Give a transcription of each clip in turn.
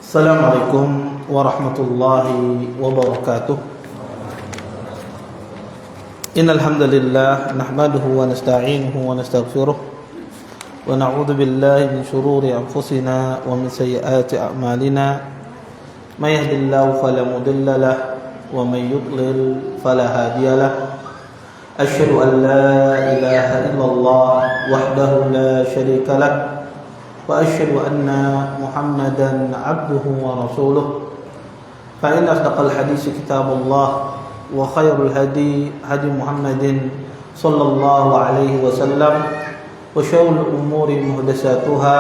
Assalamualaikum warahmatullahi wabarakatuh. Innal hamdalillah nahmaduhu wa nasta'inuhu wa nastaghfiruh wa na'udzu billahi min shururi anfusina wa min sayyiati a'malina. May yahdihillahu fala mudilla lahu wa may yudlil fala hadiya lahu. Asyhadu an la ilaha illallah wahdahu la syarika lahu wa asyhadu anna Muhammadan abduhu wa rasuluh. Fa inna asdaqal hadits kitabullah wa khairul hadi hadi Muhammadin sallallahu alaihi wasallam wa syarrul umuri muhdatsatuha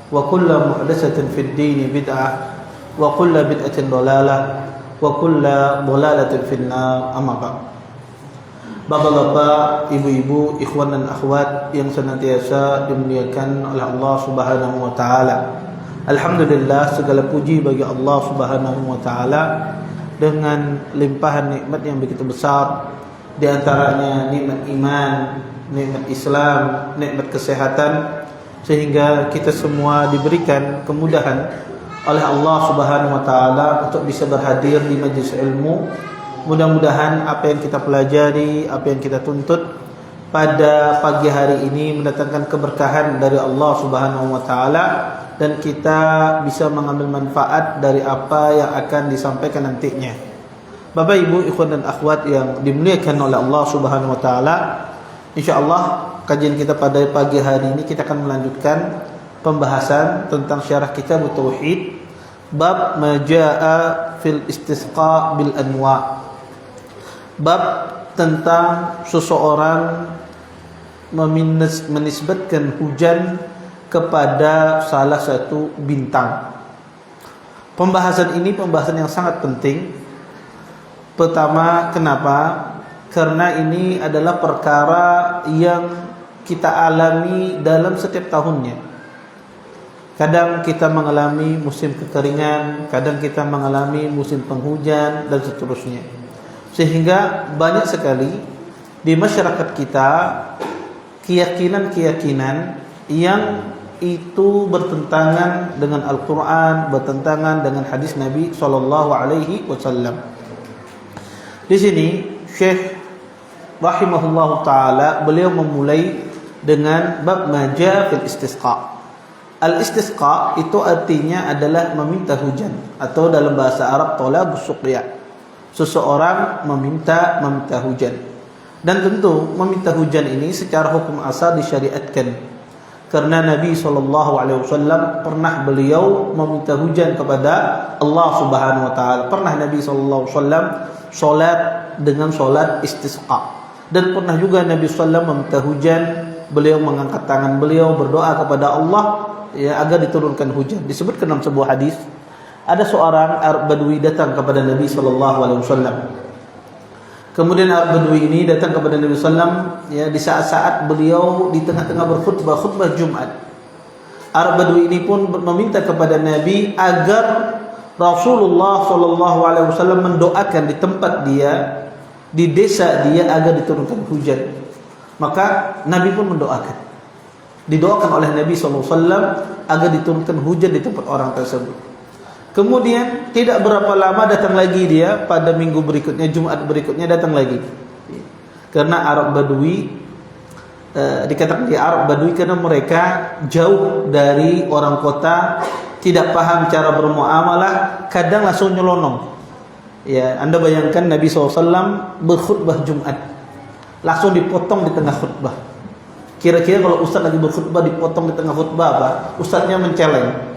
wa kullu muhdatsatin fid din bid'ah wa kullu bid'atin dhalalah wa kullu dhalalatin fin nar. Amma ba'd. Bapak-bapak, ibu-ibu, ikhwan dan akhwat yang senantiasa dimuliakan oleh Allah Subhanahu wa taala. Alhamdulillah, segala puji bagi Allah Subhanahu wa taala dengan limpahan nikmat yang begitu besar, di antaranya nikmat iman, nikmat Islam, nikmat kesehatan, sehingga kita semua diberikan kemudahan oleh Allah Subhanahu wa taala untuk bisa berhadir di majelis ilmu. Mudah-mudahan apa yang kita pelajari, apa yang kita tuntut pada pagi hari ini mendatangkan keberkahan dari Allah Subhanahu wa taala dan kita bisa mengambil manfaat dari apa yang akan disampaikan nantinya. Bapak, Ibu, ikhwan dan akhwat yang dimuliakan oleh Allah Subhanahu wa taala, insyaallah kajian kita pada pagi hari ini kita akan melanjutkan pembahasan tentang syarah kitab tauhid bab majaa fil istisqa bil anwa'. Bab tentang seseorang menisbatkan hujan kepada salah satu bintang. Pembahasan ini pembahasan yang sangat penting. Pertama, kenapa? Karena ini adalah perkara yang kita alami dalam setiap tahunnya. Kadang kita mengalami musim kekeringan, kadang kita mengalami musim penghujan dan seterusnya. Sehingga banyak sekali di masyarakat kita keyakinan-keyakinan yang itu bertentangan dengan Al-Quran, bertentangan dengan hadis Nabi Sallallahu Alaihi Wasallam. Di sini Syekh rahimahullah taala beliau memulai dengan bab majaa fil istisqa. Al-istisqa itu artinya adalah meminta hujan, atau dalam bahasa Arab talabus suqya. Seseorang meminta hujan. Dan tentu meminta hujan ini secara hukum asal disyariatkan. Karena Nabi SAW pernah beliau meminta hujan kepada Allah Subhanahu wa taala. Pernah Nabi SAW salat dengan salat istisqa. Dan pernah juga Nabi SAW meminta hujan, beliau mengangkat tangan beliau berdoa kepada Allah ya agar diturunkan hujan. Disebutkan dalam sebuah hadis, ada seorang Arab Badui datang kepada Nabi SAW. Kemudian Arab Badui ini datang kepada Nabi SAW ya, di saat-saat beliau di tengah-tengah berkhutbah, khutbah Jumat. Arab Badui ini pun meminta kepada Nabi agar Rasulullah SAW mendoakan di tempat dia, di desa dia, agar diturunkan hujan. Maka Nabi pun mendoakan. Didoakan oleh Nabi SAW agar diturunkan hujan di tempat orang tersebut. Kemudian tidak berapa lama datang lagi dia pada minggu berikutnya, Jumat berikutnya datang lagi. Karena Arab Badui dikatakan dia Arab Badui karena mereka jauh dari orang kota, tidak paham cara bermuamalah, kadang langsung nyelonong. Ya, Anda bayangkan Nabi SAW berkhutbah Jumat, langsung dipotong di tengah khutbah. Kira-kira kalau ustaz lagi berkhutbah dipotong di tengah khutbah apa? Ustaznya menceleng.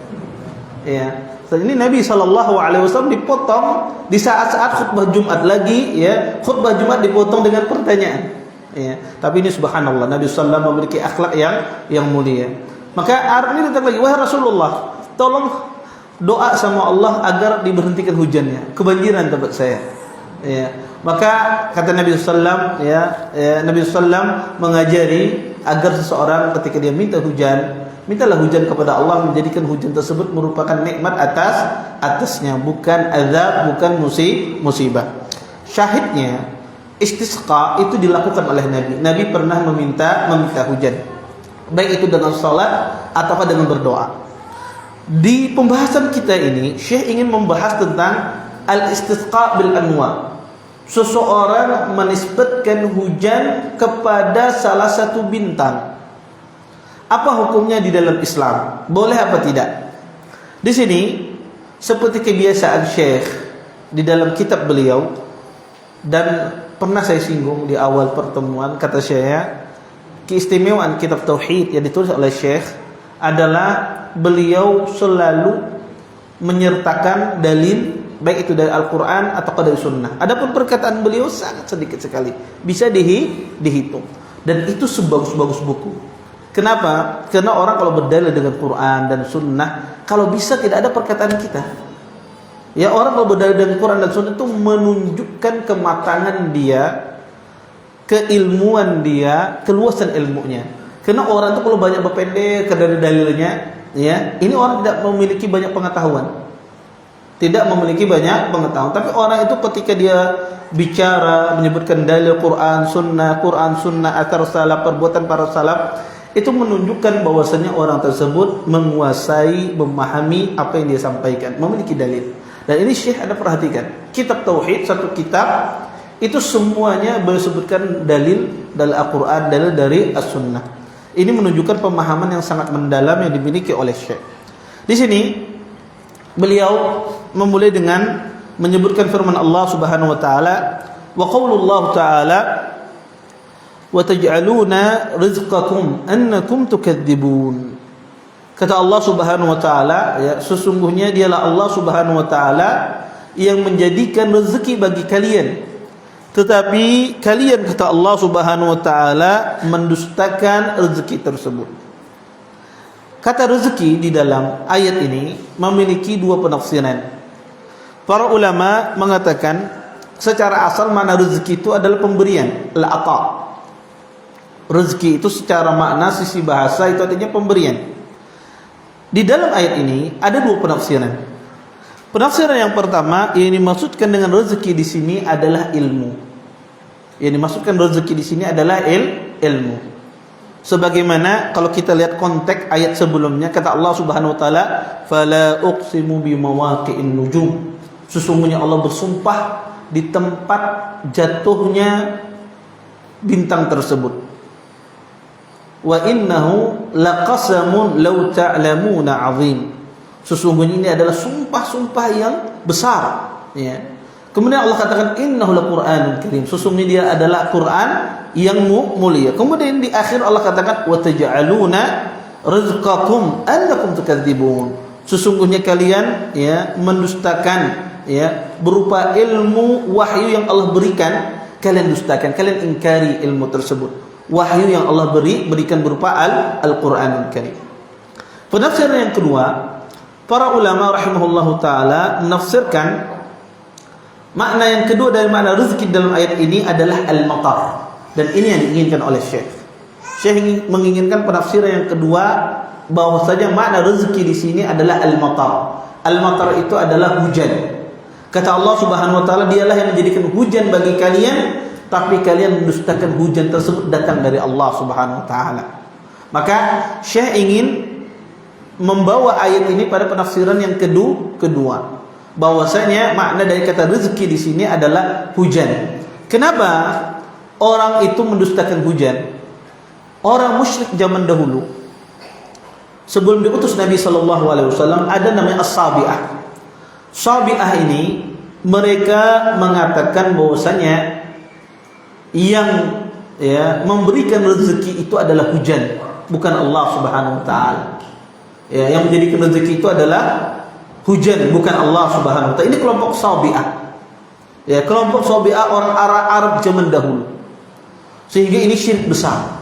Ya. Ini Nabi SAW dipotong di saat-saat khutbah Jumat lagi, ya, khutbah Jumat dipotong dengan pertanyaan. Ya. Tapi ini subhanallah, Nabi SAW memiliki akhlak yang mulia. Maka Arab ini datang lagi, wahai Rasulullah, tolong doa sama Allah agar diberhentikan hujannya, kebanjiran tempat saya. Ya. Maka kata Nabi SAW, Nabi SAW mengajari agar seseorang ketika dia minta hujan, mintalah hujan kepada Allah, menjadikan hujan tersebut merupakan nikmat atasnya, bukan azab, bukan musibah. Syahidnya, istisqa itu dilakukan oleh Nabi. Nabi pernah meminta hujan, baik itu dengan salat ataukah dengan berdoa. Di pembahasan kita ini, Syekh ingin membahas tentang al-istisqa bil anwa. Seseorang menisbatkan hujan kepada salah satu bintang. Apa hukumnya di dalam Islam? Boleh apa tidak? Di sini, seperti kebiasaan Syekh di dalam kitab beliau, dan pernah saya singgung di awal pertemuan, kata saya, keistimewaan kitab Tauhid yang ditulis oleh Syekh adalah beliau selalu menyertakan dalil, baik itu dari Al-Quran atau dari Sunnah. Adapun perkataan beliau sangat sedikit sekali, bisa dihitung. Dan itu sebagus-bagus buku. Kenapa? Karena orang kalau berdalil dengan Quran dan Sunnah, kalau bisa tidak ada perkataan kita. Ya, orang kalau berdalil dengan Quran dan Sunnah itu menunjukkan kematangan dia, keilmuan dia, keluasan ilmunya. Karena orang itu kalau banyak berpendek dari dalilnya, ya, ini orang tidak memiliki banyak pengetahuan. Tidak memiliki banyak pengetahuan. Tapi orang itu ketika dia bicara, menyebutkan dalil Quran, Sunnah, athar salaf, perbuatan para salaf, itu menunjukkan bahwasanya orang tersebut menguasai, memahami apa yang dia sampaikan, memiliki dalil. Dan ini Syekh ada perhatikan. Kitab Tauhid, satu kitab, itu semuanya bersebutkan dalil dari Al-Quran, dalil dari As-Sunnah. Ini menunjukkan pemahaman yang sangat mendalam yang dimiliki oleh Syekh. Di sini beliau memulai dengan menyebutkan firman Allah Subhanahu wa taala, wa qaulullah taala, wa taj'aluna rizqakum annakum tukadzibun. Kata Allah Subhanahu wa taala, ya, sesungguhnya dialah Allah Subhanahu wa taala yang menjadikan rezeki bagi kalian, tetapi kalian, kata Allah Subhanahu wa taala, mendustakan rezeki tersebut. Kata rezeki di dalam ayat ini memiliki dua penafsiran. Para ulama mengatakan secara asal makna rezeki itu adalah pemberian, al-ata. Rezeki itu secara makna sisi bahasa itu artinya pemberian. Di dalam ayat ini ada dua penafsiran. Penafsiran yang pertama, yang dimaksudkan dengan rezeki di sini adalah ilmu. Yang dimaksudkan rezeki di sini adalah ilmu. Sebagaimana kalau kita lihat konteks ayat sebelumnya, kata Allah Subhanahu wa taala, "Fala uqsimu bimawaqi'in nujum." Sesungguhnya Allah bersumpah di tempat jatuhnya bintang tersebut. Wa innahu laqasamun law ta'lamuna 'azim. Sesungguhnya ini adalah sumpah-sumpah yang besar, ya. Kemudian Allah katakan innahu laqur'anun karim. Sesungguhnya dia adalah Quran yang mulia. Kemudian di akhir Allah katakan wa taj'aluna rizqakum annakum tukadzibun. Sesungguhnya kalian, ya, mendustakan, ya, berupa ilmu wahyu yang Allah berikan, kalian dustakan, kalian ingkari ilmu tersebut. Wahyu yang Allah berikan berupa Al-Qur'anul Karim. Penafsiran yang kedua, para ulama rahimahullahu taala menafsirkan makna yang kedua dari makna rezeki dalam ayat ini adalah al-matar. Dan ini yang diinginkan oleh Syekh. Syekh menginginkan penafsiran yang kedua, bahwasanya makna rezeki di sini adalah al-matar. Al-matar itu adalah hujan. Kata Allah Subhanahu wa taala, dialah yang menjadikan hujan bagi kalian, tapi kalian mendustakan hujan tersebut datang dari Allah Subhanahu wa taala. Maka Syekh ingin membawa ayat ini pada penafsiran yang kedua, bahwasanya makna dari kata rezeki di sini adalah hujan. Kenapa orang itu mendustakan hujan? Orang musyrik zaman dahulu, sebelum diutus Nabi sallallahu alaihi wasallam, ada namanya as-sabi'ah. Sabi'ah ini mereka mengatakan bahwasanya yang, ya, memberikan rezeki itu adalah hujan, bukan Allah Subhanahu wa taala. Ya, yang menjadikan rezeki itu adalah hujan, bukan Allah Subhanahu wa taala. Ini kelompok Sabi'ah. Ya, kelompok Sabi'ah orang Arab zaman dahulu. Sehingga ini syirik besar.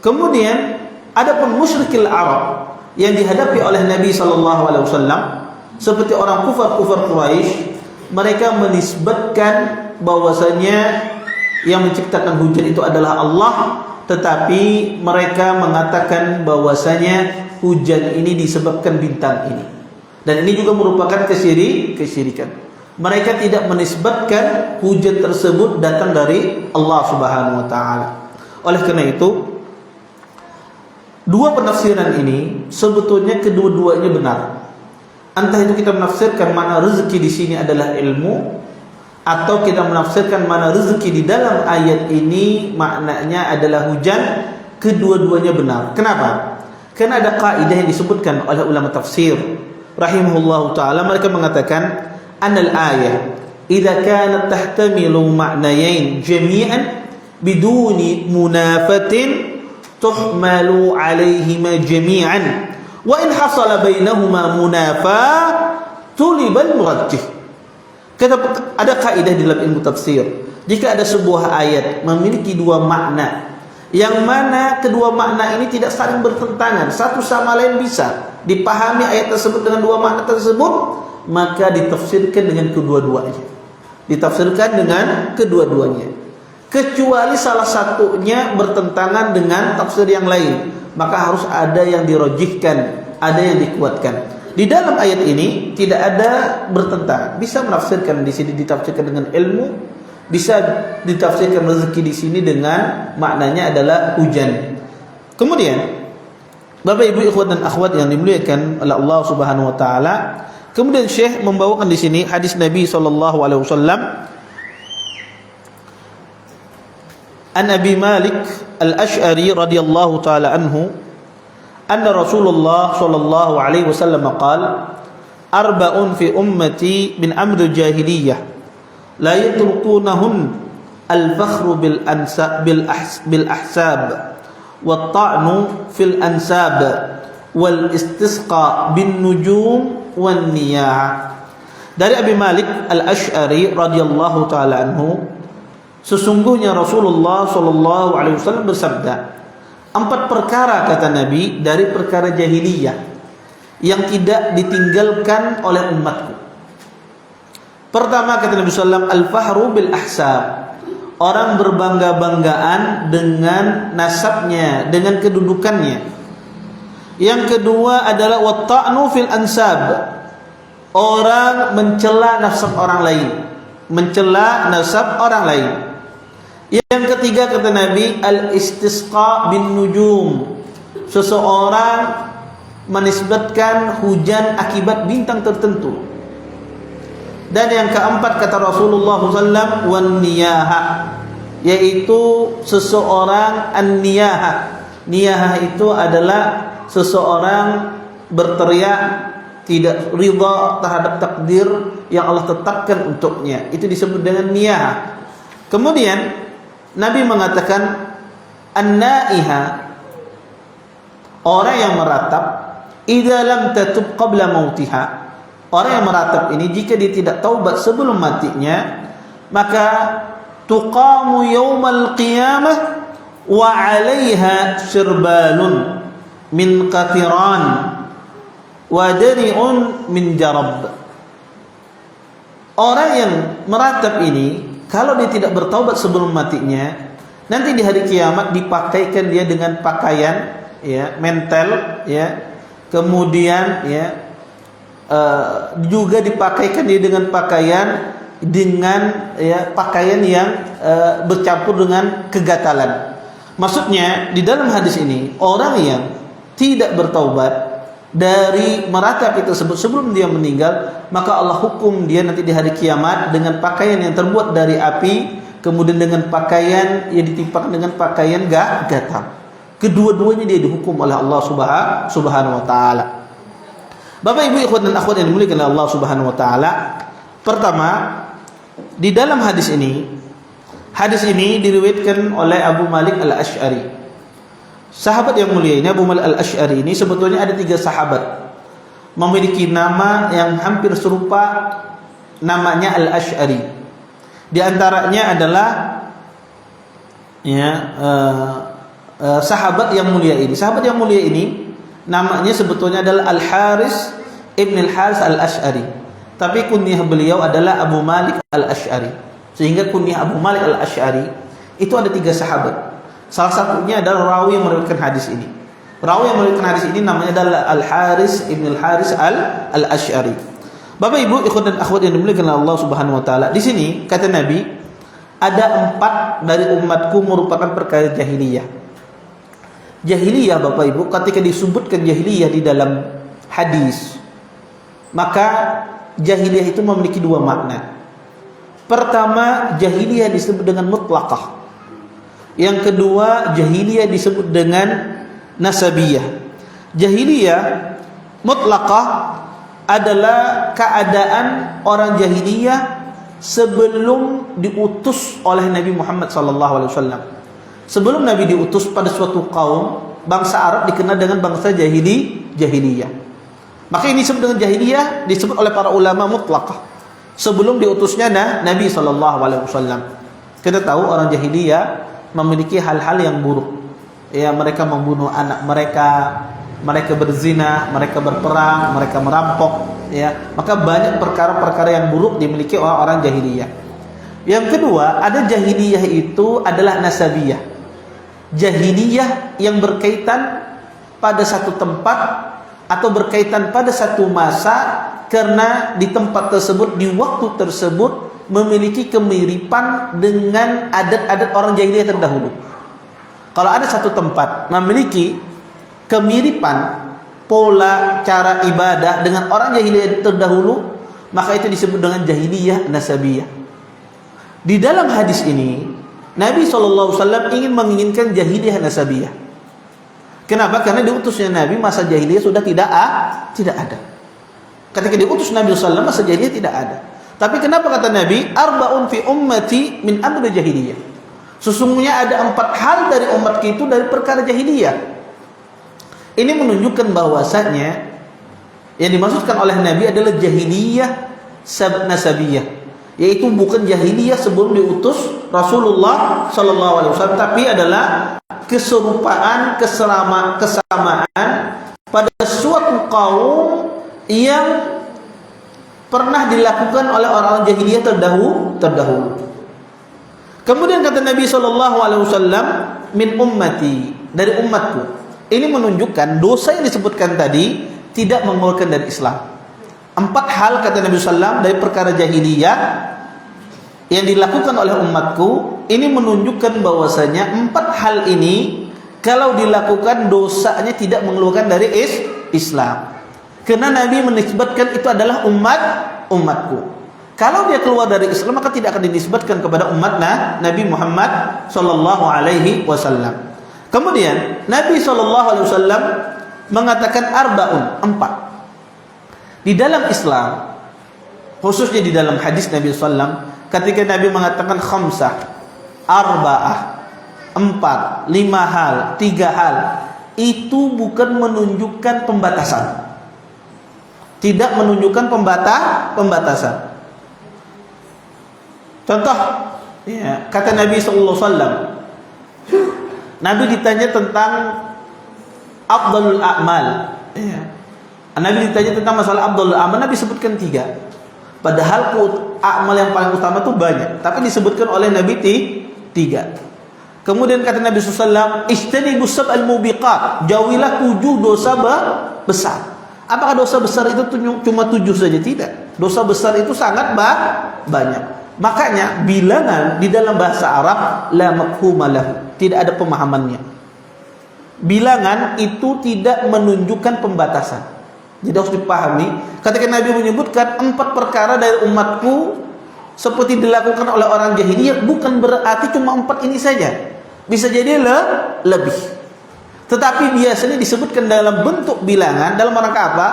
Kemudian adapun musyrikil Arab yang dihadapi oleh Nabi sallallahu alaihi wasallam, seperti orang kufar Quraisy, mereka menisbatkan bahwasanya yang menciptakan hujan itu adalah Allah, tetapi mereka mengatakan bahwasanya hujan ini disebabkan bintang ini. Dan ini juga merupakan kesyirikan. Mereka tidak menisbatkan hujan tersebut datang dari Allah Subhanahu wa taala. Oleh karena itu, Dua penafsiran ini sebetulnya kedua-duanya benar. Entah itu kita menafsirkan mana rezeki di sini adalah ilmu, atau kita menafsirkan mana rezeki di dalam ayat ini maknanya adalah hujan, kedua-duanya benar. Kenapa? Karena ada kaidah yang disebutkan oleh ulama tafsir rahimahullahu taala, mereka mengatakan anal ayah idza kanat tahtamilu ma'nayain jami'an biduni munafatin tuhmalu 'alaihima jami'an wa in hasala bainahuma munafa tulibal murajjih. Ada kaidah di dalam ilmu tafsir, jika ada sebuah ayat memiliki dua makna, yang mana kedua makna ini tidak saling bertentangan, satu sama lain bisa dipahami ayat tersebut dengan dua makna tersebut, maka ditafsirkan dengan kedua-duanya. Ditafsirkan dengan kedua-duanya. Kecuali salah satunya bertentangan dengan tafsir yang lain, maka harus ada yang dirojihkan, ada yang dikuatkan. Di dalam ayat ini tidak ada bertentangan. Bisa menafsirkan di sini ditafsirkan dengan ilmu, bisa ditafsirkan rezeki di sini dengan maknanya adalah hujan. Kemudian Bapak Ibu ikhwan dan akhwat yang dimuliakan oleh Allah Subhanahu wa taala, kemudian Syekh membawakan di sini hadis Nabi sallallahu alaihi wasallam an Abi Malik Al-Asy'ari radhiyallahu taala anhu anna Rasulullah sallallahu alaihi wasallam qala arba'un fi ummati min amri jahiliyah la yatrukunahun al-fakhru bil ansab bil ahsab wat ta'nu fil ansab wal istisqa bin nujum wan niyah. Dari Abi Malik Al-Asy'ari radhiyallahu taala anhu, sesungguhnya Rasulullah sallallahu alaihi wasallam bersabda, 4 perkara kata Nabi dari perkara jahiliyah yang tidak ditinggalkan oleh umatku. Pertama kata Nabi sallallahu al-fahru bil ahsab, orang berbangga-banggaan dengan nasabnya, dengan kedudukannya. Yang kedua adalah wat-ta'nu fil ansab, orang mencela nasab orang lain, mencela nasab orang lain. Yang ketiga kata Nabi al-istisqa bin nujum, seseorang menisbatkan hujan akibat bintang tertentu. Dan yang keempat kata Rasulullah SAW wan niyaha, yaitu seseorang an-niyaha. Niyaha itu adalah seseorang berteriak tidak ridha terhadap takdir yang Allah tetapkan untuknya, itu disebut dengan niyaha. Kemudian Nabi mengatakan an-naiha, orang yang meratap, idza lam tatub qabla mautiha, orang yang meratap ini jika dia tidak taubat sebelum matinya, maka tuqamu yaumal qiyamah wa 'alaiha sirbalun min qatiran wa dari'un min jarab. Orang yang meratap ini kalau dia tidak bertaubat sebelum matinya, nanti di hari kiamat dipakaikan dia dengan pakaian ya mentel ya, kemudian ya juga dipakaikan dia dengan pakaian ya pakaian yang bercampur dengan kegatalan. Maksudnya di dalam hadis ini, orang yang tidak bertaubat dari meratap itu sebelum dia meninggal, maka Allah hukum dia nanti di hari kiamat dengan pakaian yang terbuat dari api, kemudian dengan pakaian yang ditimpakan dengan pakaian gatal. Kedua-duanya dia dihukum oleh Allah Subhanahu wa taala. Bapak Ibu ikhwan dan akhwat yang dimuliakan oleh Allah Subhanahu wa taala, pertama di dalam hadis ini diriwayatkan oleh Abu Malik Al-Asy'ari. Sahabat yang mulia ini, Abu Malik Al-Asy'ari ini sebetulnya ada 3 sahabat memiliki nama yang hampir serupa, namanya Al-Asy'ari. Di antaranya adalah sahabat yang mulia ini. Sahabat yang mulia ini namanya sebetulnya adalah Al-Haris Ibn Al-Haris Al-Asy'ari, tapi kunyah beliau adalah Abu Malik Al-Asy'ari. Sehingga kunyah Abu Malik Al-Asy'ari itu ada 3 sahabat. Salah satunya adalah rawi yang meriwayatkan hadis ini. Rawi yang meriwayatkan hadis ini namanya adalah Al-Haris Ibn Al-Haris Al-Asy'ari. Bapak Ibu ikhwan dan akhwat yang dimuliakan Allah Subhanahu wa taala, di sini kata Nabi ada 4 dari umatku merupakan perkara jahiliyah. Jahiliyah Bapak Ibu, ketika disebutkan jahiliyah di dalam hadis, maka jahiliyah itu memiliki dua makna. Pertama, jahiliyah disebut dengan mutlaqah. Yang kedua, jahiliyah disebut dengan nasabiyah. Jahiliyah mutlaqah adalah keadaan orang jahiliyah sebelum diutus oleh Nabi Muhammad SAW. Sebelum Nabi diutus pada suatu kaum, bangsa Arab dikenal dengan bangsa jahiliyah. Maka ini disebut dengan jahiliyah, disebut oleh para ulama mutlaqah. Sebelum diutusnya Nabi SAW. Kita tahu orang jahiliyah memiliki hal-hal yang buruk. Ya, mereka membunuh anak mereka, mereka berzina, mereka berperang, mereka merampok. Ya, maka banyak perkara-perkara yang buruk dimiliki orang-orang jahiliyah. Yang kedua, ada jahiliyah itu adalah nasabiyah. Jahiliyah yang berkaitan pada satu tempat atau berkaitan pada satu masa, karena di tempat tersebut, di waktu tersebut memiliki kemiripan dengan adat-adat orang jahiliyah terdahulu. Kalau ada satu tempat memiliki kemiripan pola cara ibadah dengan orang jahiliyah terdahulu, maka itu disebut dengan jahiliyah nasabiyah. Di dalam hadis ini Nabi SAW ingin menginginkan jahiliyah nasabiyah. Kenapa? Karena diutusnya Nabi, masa jahiliyah sudah tidak ada. Ketika diutus Nabi SAW, masa jahiliyah tidak ada. Tapi kenapa kata Nabi, arba'un fi ummati min amri jahiliyah. Sesungguhnya ada 4 hal dari umatku itu dari perkara jahiliyah. Ini menunjukkan bahwasanya yang dimaksudkan oleh Nabi adalah jahiliyah nasabiyah, yaitu bukan jahiliyah sebelum diutus Rasulullah SAW, tapi adalah keserupaan, kesamaan pada suatu kaum yang pernah dilakukan oleh orang-orang jahiliyah terdahulu. Kemudian kata Nabi SAW, min ummati, dari umatku. Ini menunjukkan dosa yang disebutkan tadi tidak mengeluarkan dari Islam. 4 hal kata Nabi SAW dari perkara jahiliyah yang dilakukan oleh umatku, ini menunjukkan bahwasanya 4 hal ini kalau dilakukan dosanya tidak mengeluarkan dari Islam. Karena Nabi menisbatkan itu adalah umatku. Kalau dia keluar dari Islam, maka tidak akan dinisbatkan kepada umat Nabi Muhammad SAW. Kemudian Nabi SAW mengatakan arba'un, 4. Di dalam Islam, khususnya di dalam hadis Nabi SAW, ketika Nabi mengatakan khamsah, arba'ah, 4, 5 hal, 3 hal, itu bukan menunjukkan pembatasan. Tidak menunjukkan pembatasan. Contoh, ya, kata Nabi SAW, Nabi ditanya tentang afdalul a'mal. Ya. Nabi ditanya tentang masalah afdalul a'mal, Nabi sebutkan 3. Padahal amal yang paling utama itu banyak, tapi disebutkan oleh Nabi 3. Kemudian kata Nabi SAW, ijtanibus sab'al mubiqat, jauhilah 7 dosa besar. Apakah dosa besar itu cuma 7 saja? Tidak. Dosa besar itu sangat banyak. Makanya bilangan di dalam bahasa Arab la mafhuma lahu, tidak ada pemahamannya. Bilangan itu tidak menunjukkan pembatasan. Jadi harus dipahami. Ketika Nabi menyebutkan 4 perkara dari umatku seperti dilakukan oleh orang jahiliyah, bukan berarti cuma 4 ini saja. Bisa jadi lebih. Tetapi biasanya disebutkan dalam bentuk bilangan dalam rangka apa?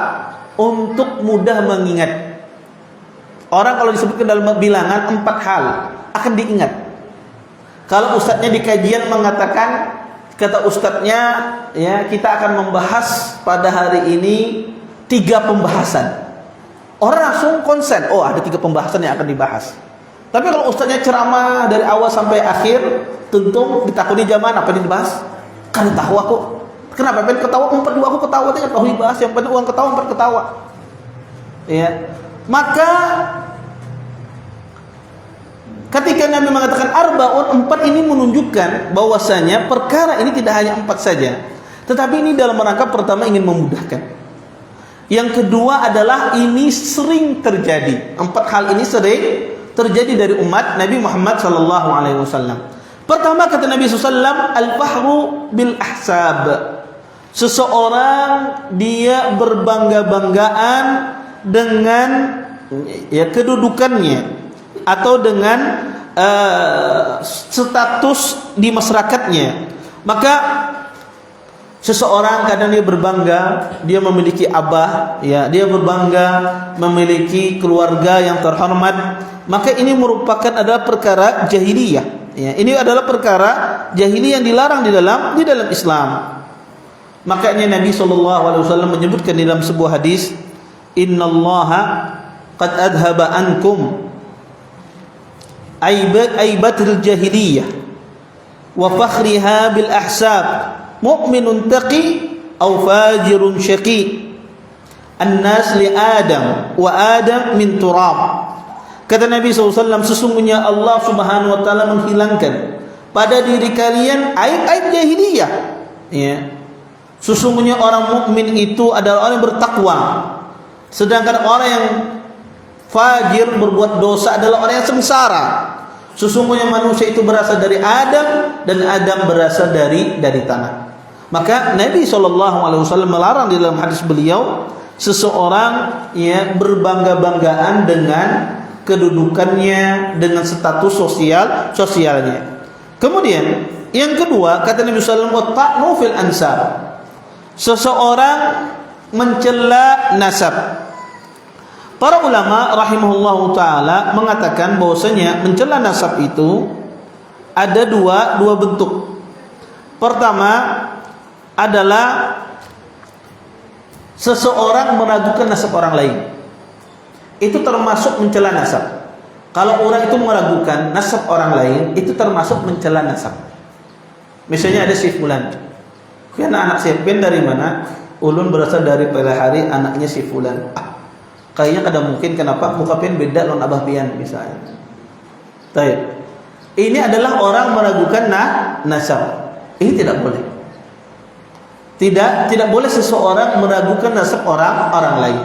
Untuk mudah mengingat. Orang kalau disebutkan dalam bilangan 4 hal akan diingat. Kalau ustadznya di kajian mengatakan, kata ustadznya, ya, kita akan membahas pada hari ini 3 pembahasan. Orang langsung konsen, oh ada 3 pembahasan yang akan dibahas. Tapi kalau ustadznya ceramah dari awal sampai akhir, tentu ditakuni jamaah apa yang dibahas? Kan tahu aku. Kenapa pengen ketawa? 4 2 aku ketawa aja tahu dibahas, yang penting uang ketawa 4 ketawa. Ya. Maka ketika Nabi mengatakan arba'un, 4 ini menunjukkan bahwasanya perkara ini tidak hanya 4 saja, tetapi ini dalam rangka pertama ingin memudahkan. Yang kedua adalah ini sering terjadi. 4 hal ini sering terjadi dari umat Nabi Muhammad SAW. Pertama kata Nabi SAW, al-fahru bil ahsab. Seseorang dia berbangga-banggaan dengan kedudukannya atau dengan status di masyarakatnya. Maka seseorang kadang dia berbangga, dia memiliki abah, dia berbangga memiliki keluarga yang terhormat. Maka ini merupakan adalah perkara jahiliyah. Ini adalah perkara jahiliyah yang dilarang di dalam Islam. Makanya Nabi SAW menyebutkan di dalam sebuah hadis, Innallaha qad adhaba ankum aibatul jahiliyah wa fakhriha bil ahsab mu'minun taqi aw fajirun syaqi annas li adam wa adam min turab. Kata Nabi SAW, sesungguhnya Allah Subhanahu wa taala menghilangkan pada diri kalian aib-aib jahiliyah. Sesungguhnya orang mukmin itu adalah orang yang bertakwa, sedangkan orang yang fajir berbuat dosa adalah orang yang sengsara. Sesungguhnya manusia itu berasal dari Adam dan Adam berasal dari tanah. Maka Nabi SAW melarang di dalam hadis beliau seseorang berbangga-banggaan dengan kedudukannya, dengan status sosialnya. Kemudian yang kedua kata Nabi SAW, ta'nu fil ansab. Seseorang mencela nasab. Para ulama rahimahullahu taala mengatakan bahwasanya mencela nasab itu ada dua bentuk. Pertama adalah seseorang meragukan nasab orang lain. Itu termasuk mencela nasab. Kalau orang itu meragukan nasab orang lain, itu termasuk mencela nasab. Misalnya ada si fulan, "Kuwi anak si Pen dari mana?" "Ulun berasal dari Pelahari, anaknya si fulan." Kayaknya kada mungkin, kenapa? Muka Pen beda lawan abah pian misalnya. Baik. Ini adalah orang meragukan nasab. Ini tidak boleh. Tidak boleh seseorang meragukan nasab orang lain.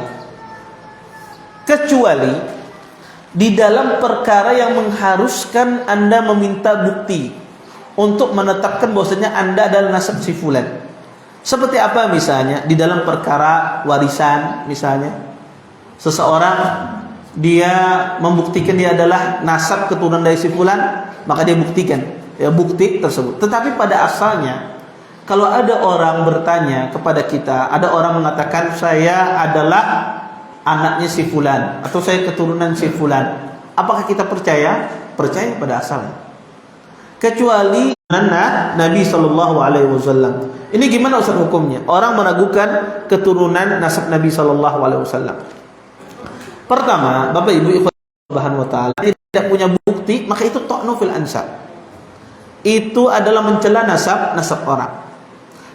Kecuali di dalam perkara yang mengharuskan Anda meminta bukti untuk menetapkan bahwasanya Anda adalah nasab si fulan. Seperti apa misalnya? Di dalam perkara warisan misalnya. Seseorang dia membuktikan dia adalah nasab keturunan dari si fulan, maka dia buktikan bukti tersebut. Tetapi pada asalnya kalau ada orang bertanya kepada kita, ada orang mengatakan saya adalah anaknya si fulan atau saya keturunan si fulan, apakah kita percaya? Percaya pada asalnya. Kecuali Nabi sallallahu alaihi wasallam. Ini gimana usul hukumnya? Orang meragukan keturunan nasab Nabi sallallahu alaihi wasallam. Pertama, Bapak Ibu Subhanahu wa taala tidak punya bukti, maka itu ta'nu fil ansab. Itu adalah mencela nasab orang.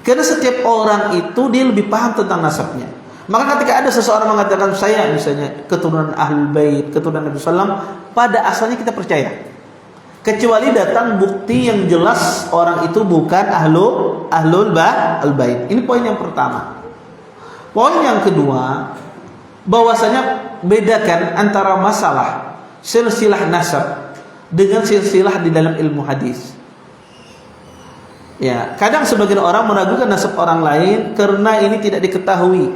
Karena setiap orang itu dia lebih paham tentang nasabnya. Maka ketika ada seseorang mengatakan saya misalnya keturunan Ahlul Bait, keturunan Nabi sallam, pada asalnya kita percaya. Kecuali datang bukti yang jelas orang itu bukan Ahlul Bait. Ini poin yang pertama. Poin yang kedua, bahwasanya bedakan antara masalah silsilah nasab dengan silsilah di dalam ilmu hadis. Kadang sebagian orang meragukan nasab orang lain karena ini tidak diketahui,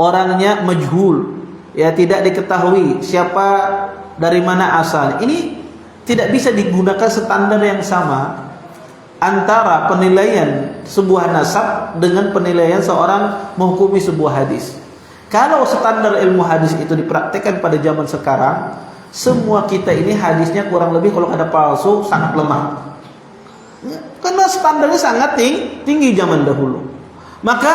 orangnya majhul, tidak diketahui siapa dari mana asalnya. Ini tidak bisa digunakan standar yang sama antara penilaian sebuah nasab dengan penilaian seorang menghukumi sebuah hadis. Kalau standar ilmu hadis itu dipraktekkan pada zaman sekarang, semua kita ini hadisnya kurang lebih kalau ada palsu sangat lemah. Karena standarnya sangat tinggi zaman dahulu. Maka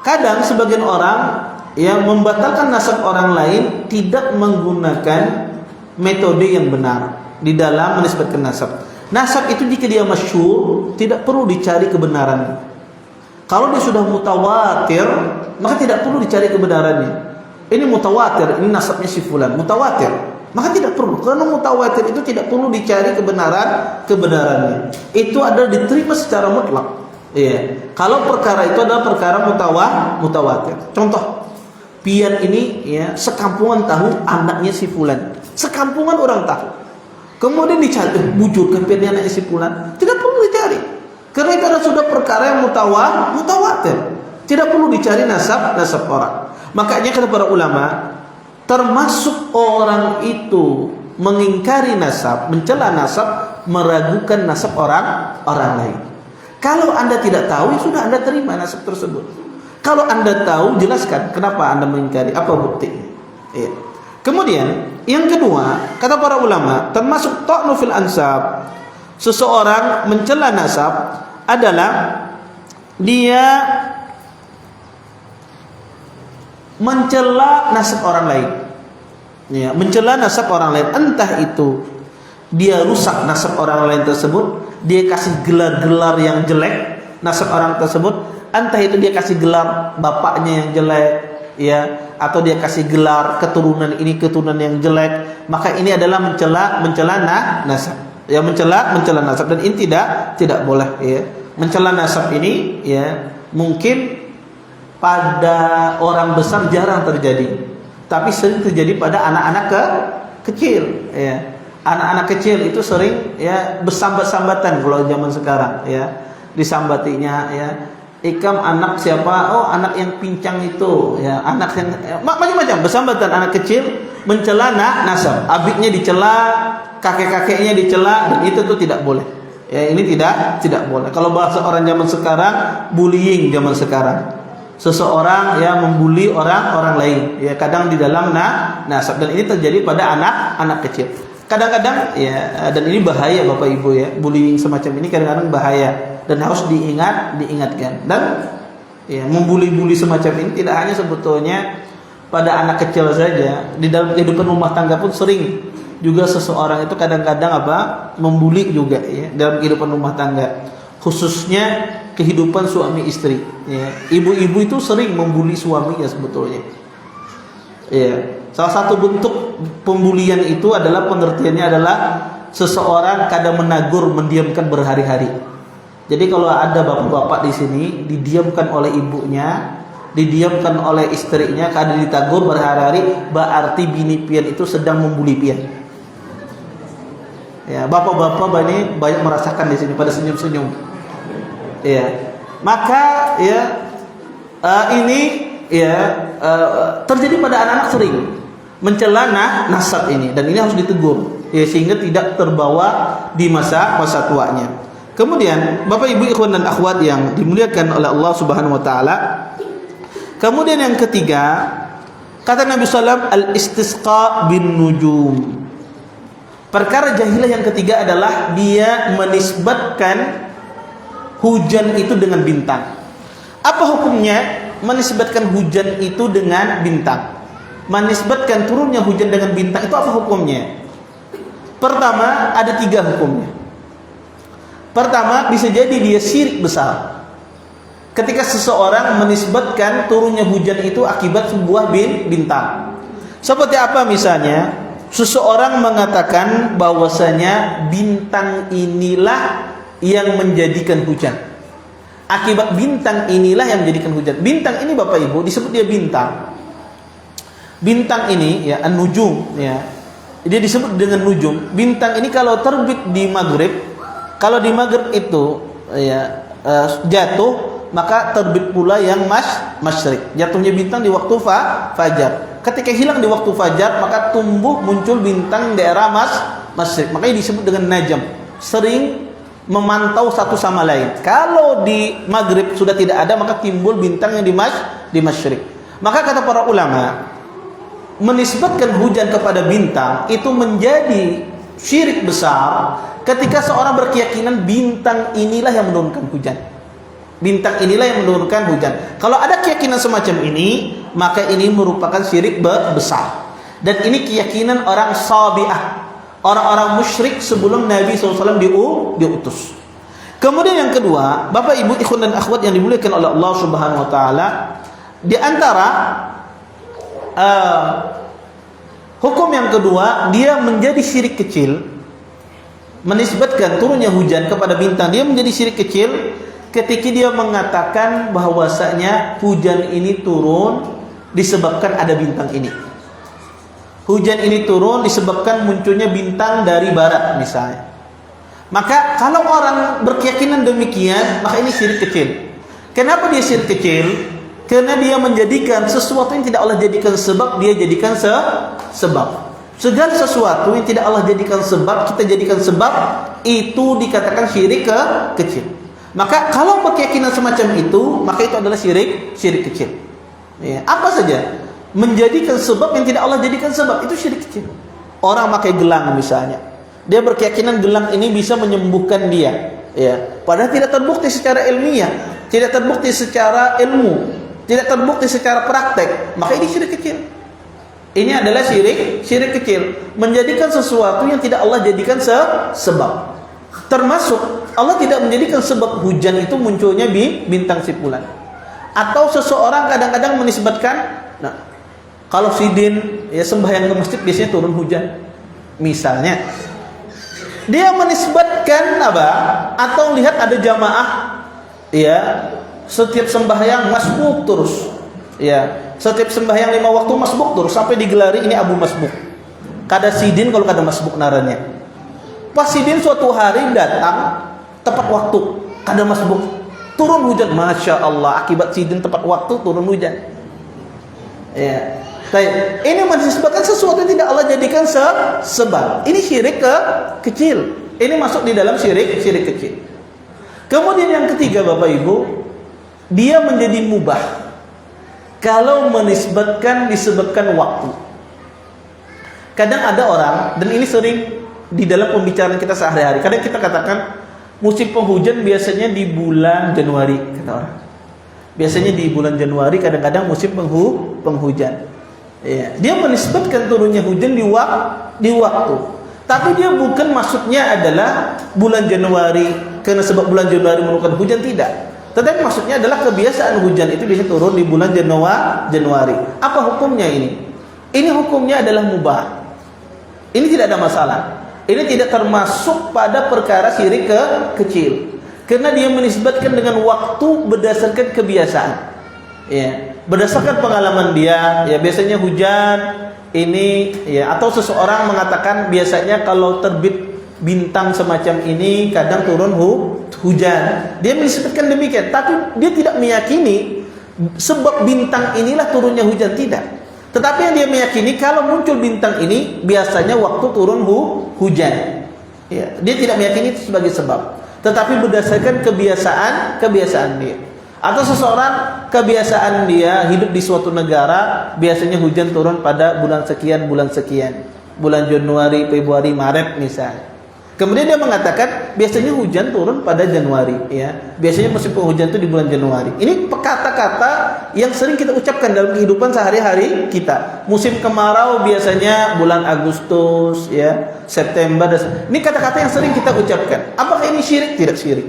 kadang sebagian orang yang membatalkan nasab orang lain tidak menggunakan metode yang benar di dalam menisbatkan nasab. Nasab itu jika dia masyhur tidak perlu dicari kebenarannya. Kalau dia sudah mutawatir, maka tidak perlu dicari kebenarannya. Ini mutawatir, ini nasabnya si fulan, mutawatir. Maka tidak perlu, karena mutawatir itu tidak perlu dicari kebenarannya. Itu adalah diterima secara mutlak. Kalau perkara itu adalah perkara mutawatir. Contoh, pian ini sekampungan tahu anaknya si fulan. Sekampungan orang tahu. Kemudian dicari, bujur ke dia anak si fulan, tidak perlu dicari. Karena sudah perkara yang mutawatir. Tidak perlu dicari nasab orang. Makanya kata para ulama, termasuk orang itu mengingkari nasab, mencela nasab, meragukan nasab orang lain. Kalau Anda tidak tahu, ya sudah Anda terima nasab tersebut. Kalau Anda tahu, jelaskan kenapa Anda mengingkari, apa buktinya. Ya. Kemudian yang kedua, kata para ulama, termasuk ta'nu fil ansab, seseorang mencela nasab adalah dia mencela nasab orang lain. Ya, mencela nasab orang lain, entah itu dia rusak nasab orang lain tersebut, dia kasih gelar-gelar yang jelek nasab orang tersebut, entah itu dia kasih gelar bapaknya yang jelek, ya, atau dia kasih gelar keturunan ini keturunan yang jelek, maka ini adalah mencela nasab. Ya, mencela nasab, dan ini tidak boleh, ya. Mencela nasab ini, ya, mungkin pada orang besar jarang terjadi, tapi sering terjadi pada anak-anak kecil, ya. Anak-anak kecil itu sering, ya, bersambat-sambatan kalau zaman sekarang, ya. Disambatinya, ya, Ikam anak siapa? Oh, anak yang pincang itu, ya, anak yang macam-macam bersambatan anak kecil mencela nasab. Abiknya dicela, kakek-kakeknya dicela, dan itu tuh tidak boleh. Ya, ini tidak boleh. Kalau bahasa orang zaman sekarang, bullying zaman sekarang. Seseorang yang membuli orang lain, ya, kadang di dalam nasab, dan ini terjadi pada anak kecil. Kadang-kadang, ya, dan ini bahaya Bapak Ibu, ya, bullying semacam ini kadang-kadang bahaya dan harus diingatkan. Dan, ya, membuli-buli semacam ini tidak hanya sebetulnya pada anak kecil saja, di dalam kehidupan rumah tangga pun sering juga seseorang itu kadang-kadang membuli juga, ya, dalam kehidupan rumah tangga, khususnya kehidupan suami istri, ya. Ibu-ibu itu sering membuli suaminya sebetulnya, ya. Salah satu bentuk pembulian itu adalah, pengertiannya adalah seseorang kadang menegur, mendiamkan berhari-hari. Jadi kalau ada bapak-bapak di sini didiamkan oleh ibunya, didiamkan oleh istrinya, kadang ditegur berhari-hari, berarti bini pian itu sedang membuli pian. Ya, bapak-bapak banyak merasakan di sini pada senyum-senyum. Ya, maka, ya, ini, ya, terjadi pada anak-anak sering mencela nasab ini, dan ini harus ditegur, ya, sehingga tidak terbawa di masa tuanya. Kemudian Bapak Ibu ikhwan dan akhwat yang dimuliakan oleh Allah Subhanahu wa taala, kemudian yang ketiga, kata Nabi sallallahu alaihi wasallam, al-istisqa bin nujum. Perkara jahilah yang ketiga adalah dia menisbatkan hujan itu dengan bintang. Apa hukumnya menisbatkan hujan itu dengan bintang? Menisbatkan turunnya hujan dengan bintang itu apa hukumnya? Pertama, ada 3 hukumnya. Pertama, bisa jadi dia syirik besar. Ketika seseorang menisbatkan turunnya hujan itu akibat sebuah bintang. Seperti apa misalnya? Seseorang mengatakan bahwasanya bintang inilah yang menjadikan hujan. Akibat bintang inilah yang menjadikan hujan. Bintang ini Bapak Ibu disebut dia bintang. Bintang ini, ya, an-nujum, ya, dia disebut dengan nujum. Bintang ini kalau terbit di maghrib, kalau di maghrib itu, ya, jatuh, maka terbit pula yang masyrik. Jatuhnya bintang di waktu fajar. Ketika hilang di waktu fajar, maka tumbuh muncul bintang daerah masyrik. Makanya disebut dengan najam. Sering memantau satu sama lain. Kalau di maghrib sudah tidak ada, maka timbul bintang yang di masyrik. Maka kata para ulama, menisbatkan hujan kepada bintang itu menjadi syirik besar ketika seorang berkeyakinan bintang inilah yang menurunkan hujan. Bintang inilah yang menurunkan hujan. Kalau ada keyakinan semacam ini, maka ini merupakan syirik besar. Dan ini keyakinan orang Sabi'ah, orang-orang musyrik sebelum Nabi SAW diutus. Kemudian yang kedua, Bapak Ibu ikhwan dan akhwat yang dimuliakan oleh Allah Subhanahu wa taala, di antara hukum yang kedua, dia menjadi syirik kecil, menisbatkan turunnya hujan kepada bintang. Dia menjadi syirik kecil ketika dia mengatakan bahwasanya hujan ini turun disebabkan ada bintang ini. hujan ini turun disebabkan munculnya bintang dari barat misalnya. Maka kalau orang berkeyakinan demikian, maka ini syirik kecil. Kenapa dia syirik kecil? Karena dia menjadikan sesuatu yang tidak Allah jadikan sebab, dia jadikan sebab. Segala sesuatu yang tidak Allah jadikan sebab, kita jadikan sebab, itu dikatakan syirik kecil. Maka kalau berkeyakinan semacam itu, maka itu adalah syirik kecil. Ya, apa saja menjadikan sebab yang tidak Allah jadikan sebab, itu syirik kecil. Orang pakai gelang misalnya, dia berkeyakinan gelang ini bisa menyembuhkan dia, ya, padahal tidak terbukti secara ilmiah, tidak terbukti secara ilmu, tidak terbukti secara praktek, maka ini syirik kecil. Ini adalah syirik kecil, menjadikan sesuatu yang tidak Allah jadikan sebab. Termasuk Allah tidak menjadikan sebab hujan itu munculnya bintang sipulan. Atau seseorang kadang-kadang menisbatkan, nah, kalau sidin ya sembahyang ke masjid biasanya turun hujan. Misalnya, dia menisbatkan apa? Atau lihat ada jamaah ya, setiap sembahyang masbuk terus. Ya, setiap sembahyang 5 waktu masbuk terus sampai digelari ini Abu Masbuk. Kada sidin kalau kada masbuk naranya. Pas sidin suatu hari datang tepat waktu, kada masbuk, turun hujan. Masya Allah, akibat sidin tepat waktu turun hujan. Ya, baik. Ini menisbatkan sesuatu yang tidak Allah jadikan sebab. Ini syirik kecil. Ini masuk di dalam syirik kecil. Kemudian yang ketiga, Bapak Ibu, dia menjadi mubah kalau disebabkan waktu. Kadang ada orang, dan ini sering di dalam pembicaraan kita sehari-hari, kadang kita katakan musim penghujan biasanya di bulan Januari, kata orang. Biasanya di bulan Januari, kadang-kadang musim penghujan. Ya, dia menisbatkan turunnya hujan di waktu. Tapi dia bukan maksudnya adalah bulan Januari karena sebab bulan Januari menurunkan hujan, tidak. Tetapi maksudnya adalah kebiasaan hujan itu bisa turun di bulan Januari. Apa hukumnya ini? Ini hukumnya adalah mubah. Ini tidak ada masalah. Ini tidak termasuk pada perkara syirik kecil. Karena dia menisbatkan dengan waktu berdasarkan kebiasaan. Ya, berdasarkan pengalaman dia, ya biasanya hujan ini ya, atau seseorang mengatakan biasanya kalau terbit bintang semacam ini kadang turun hujan. Dia menisbatkan demikian, tapi dia tidak meyakini sebab bintang inilah turunnya hujan, tidak. Tetapi yang dia meyakini kalau muncul bintang ini biasanya waktu turun hujan. Ya, dia tidak meyakini itu sebagai sebab, tetapi berdasarkan kebiasaan dia. Atau seseorang kebiasaan dia hidup di suatu negara biasanya hujan turun pada bulan sekian, bulan Januari, Februari, Maret misalnya. Kemudian dia mengatakan biasanya hujan turun pada Januari, ya. Biasanya musim penghujan itu di bulan Januari. Ini kata-kata yang sering kita ucapkan dalam kehidupan sehari-hari kita. Musim kemarau biasanya bulan Agustus, ya, September. Ini kata-kata yang sering kita ucapkan. Apakah ini syirik? Tidak syirik.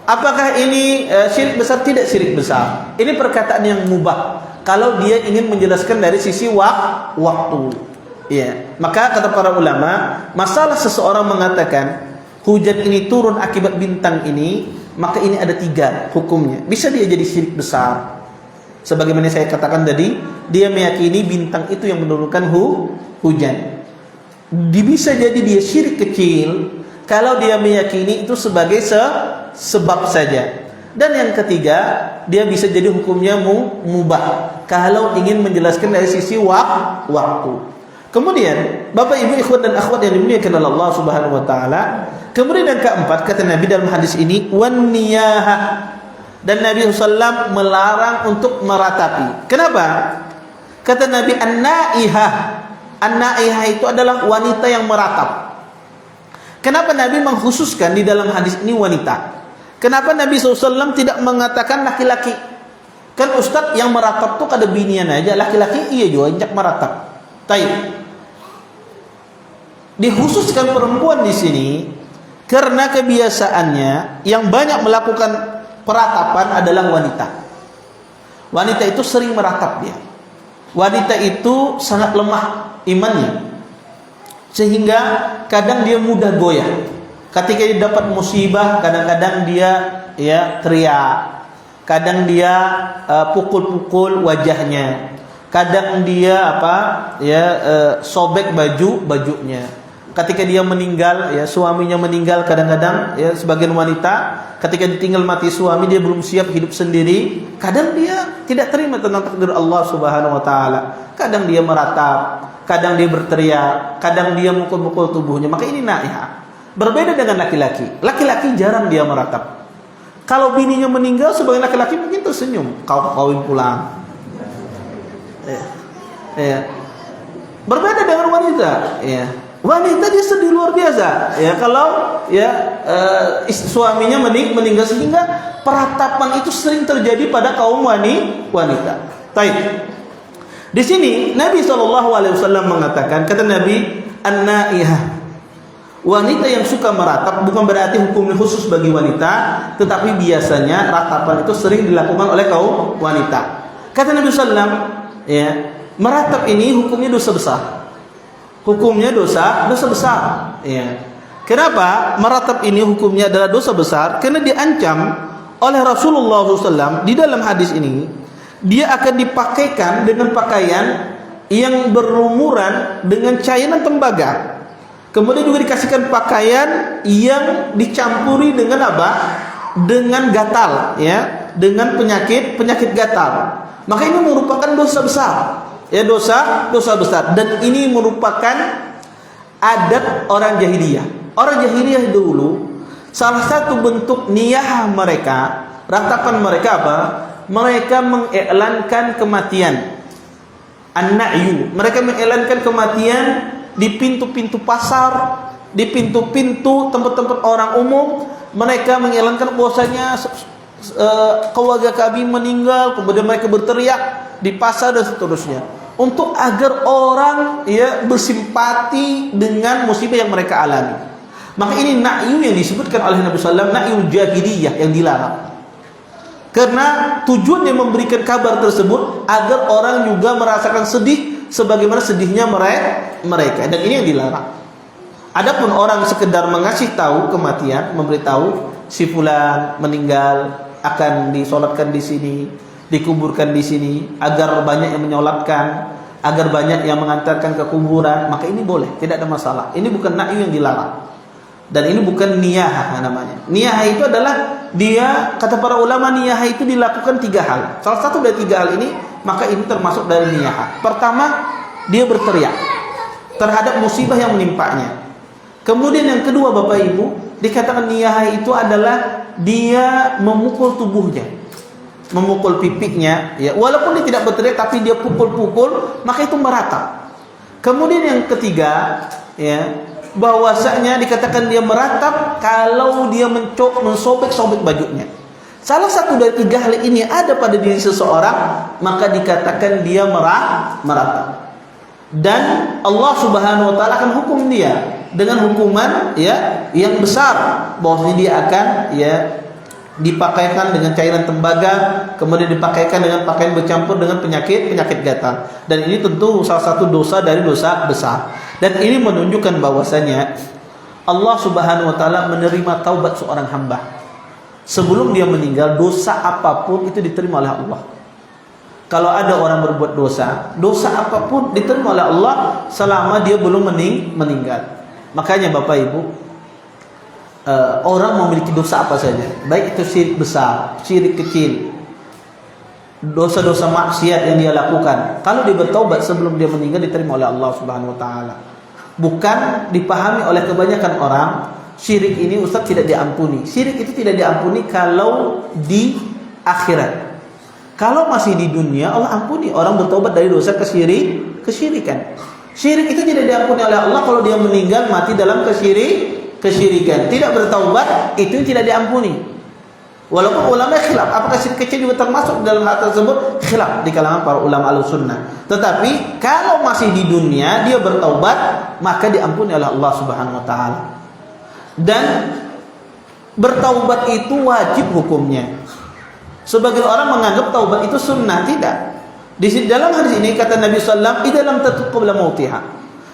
Apakah ini syirik besar? Tidak syirik besar. Ini perkataan yang mubah kalau dia ingin menjelaskan dari sisi waktu. Ya, maka kata para ulama, masalah seseorang mengatakan hujan ini turun akibat bintang ini, maka ini ada 3 hukumnya. Bisa dia jadi syirik besar, sebagaimana saya katakan tadi, dia meyakini bintang itu yang menurunkan hujan. Bisa jadi dia syirik kecil kalau dia meyakini itu sebagai sebab saja. Dan yang ketiga, dia bisa jadi hukumnya mubah kalau ingin menjelaskan dari sisi waktu. Kemudian Bapak Ibu ikhwan dan akhwat yang dimuliakan oleh Allah Subhanahu wa taala, kemudian yang keempat kata Nabi dalam hadis ini wan niyahah, dan Nabi sallallahu melarang untuk meratapi. Kenapa? Kata Nabi an-naihah itu adalah wanita yang meratap. Kenapa Nabi mengkhususkan di dalam hadis ini wanita? Kenapa Nabi SAW tidak mengatakan laki-laki? Kan Ustadz yang meratap tuh kada binian aja, laki-laki iya juga injak meratap. Taib. Dikhususkan perempuan di sini karena kebiasaannya yang banyak melakukan peratapan adalah wanita. Wanita itu sering meratap dia. Wanita itu sangat lemah imannya, sehingga kadang dia mudah goyah. Ketika dia dapat musibah, kadang-kadang dia ya teriak, kadang dia pukul-pukul wajahnya, Kadang dia sobek bajunya. Ketika dia meninggal, ya suaminya meninggal, kadang-kadang ya sebagian wanita ketika ditinggal mati suami dia belum siap hidup sendiri, kadang dia tidak terima tentang takdir Allah Subhanahu wa taala. Kadang dia meratap, kadang dia berteriak, kadang dia mukul-mukul tubuhnya. Maka ini naihah. Berbeda dengan laki-laki. Laki-laki jarang dia meratap. Kalau bininya meninggal, sebagai laki-laki mungkin tersenyum, kau kawin pulang. Ya. Berbeda dengan wanita, ya. Wanita dia sedih luar biasa, ya. Kalau suaminya meninggal, sehingga peratapan itu sering terjadi pada kaum wanita. Baik. Di sini Nabi SAW mengatakan, kata Nabi, an-naihah, wanita yang suka meratap, bukan berarti hukumnya khusus bagi wanita, tetapi biasanya ratapan itu sering dilakukan oleh kaum wanita. Kata Nabi SAW, ya, meratap ini hukumnya dosa besar. Hukumnya dosa besar. Ya. Kenapa meratap ini hukumnya adalah dosa besar? Karena diancam oleh Rasulullah SAW di dalam hadis ini, dia akan dipakaikan dengan pakaian yang berlumuran dengan cairan tembaga. Kemudian juga dikasihkan pakaian yang dicampuri dengan apa? Dengan gatal, ya, dengan penyakit gatal. Maka ini merupakan dosa besar. Ya, dosa besar, dan ini merupakan adat orang jahiliyah. Orang jahiliyah dulu, salah satu bentuk niyah mereka, ratapan mereka apa? Mereka mengiklankan kematian. An-na'yu, mereka mengiklankan kematian di pintu-pintu pasar, di pintu-pintu tempat-tempat orang umum. Mereka mengiklankan bahwasanya keluarga kami meninggal, kemudian mereka berteriak di pasar dan seterusnya, untuk agar orang ya bersimpati dengan musibah yang mereka alami. Maka ini na'yu yang disebutkan oleh Nabi SAW, na'yu jahiliyah, yang dilarang. Karena tujuan yang memberikan kabar tersebut agar orang juga merasakan sedih sebagaimana sedihnya mereka, dan ini yang dilarang. Adapun orang sekedar mengasih tahu kematian, memberitahu si fulan meninggal, akan disolatkan di sini, dikuburkan di sini, agar banyak yang menyolatkan, agar banyak yang mengantarkan ke kuburan, maka ini boleh, tidak ada masalah. Ini bukan na'yu yang dilarang, dan ini bukan niyah namanya. Niyah itu adalah dia, kata para ulama, niyah itu dilakukan 3 hal. Salah satu dari 3 hal ini, maka ini termasuk dari niyah. Pertama, dia berteriak terhadap musibah yang menimpanya. Kemudian yang kedua, Bapak Ibu, dikatakan niyah itu adalah dia memukul tubuhnya, memukul pipinya, ya, walaupun dia tidak berteriak tapi dia pukul-pukul, maka itu meratap. Kemudian yang ketiga, ya, bahwasanya dikatakan dia meratap kalau dia mensobek-sobek bajunya. Salah satu dari 3 hal ini ada pada diri seseorang, maka dikatakan dia meratap. Dan Allah Subhanahu wa taala akan hukum dia dengan hukuman, ya, yang besar, bahwasanya dia akan, ya, dipakaikan dengan cairan tembaga, kemudian dipakaikan dengan pakaian bercampur dengan penyakit gatal. Dan ini tentu salah satu dosa dari dosa besar. Dan ini menunjukkan bahwasanya Allah Subhanahu wa taala menerima taubat seorang hamba. Sebelum dia meninggal, dosa apapun itu diterima oleh Allah. Kalau ada orang berbuat dosa apapun diterima oleh Allah selama dia belum meninggal. Makanya Bapak Ibu, orang memiliki dosa apa saja, baik itu syirik besar, syirik kecil, dosa-dosa maksiat yang dia lakukan, kalau dia bertaubat sebelum dia meninggal, diterima oleh Allah Subhanahu wa taala. Bukan dipahami oleh kebanyakan orang, syirik ini Ustaz tidak diampuni. Syirik itu tidak diampuni kalau di akhirat. Kalau masih di dunia, Allah ampuni orang bertaubat dari dosa kesyirikan. Syirik itu tidak diampuni oleh Allah kalau dia meninggal mati dalam kesyirikan. Tidak bertaubat, itu tidak diampuni. Walaupun ulama khilaf, apakah syirik kecil juga termasuk dalam hal tersebut? Khilaf di kalangan para ulama Ahlussunnah. Tetapi kalau masih di dunia dia bertaubat, maka diampuni oleh Allah Subhanahu wa taala. Dan bertaubat itu wajib hukumnya. Sebagian orang menganggap taubat itu sunnah, tidak. Di dalam hadis ini kata Nabi sallallahu alaihi wasallam, "Idza lam tatub qabla mautiha."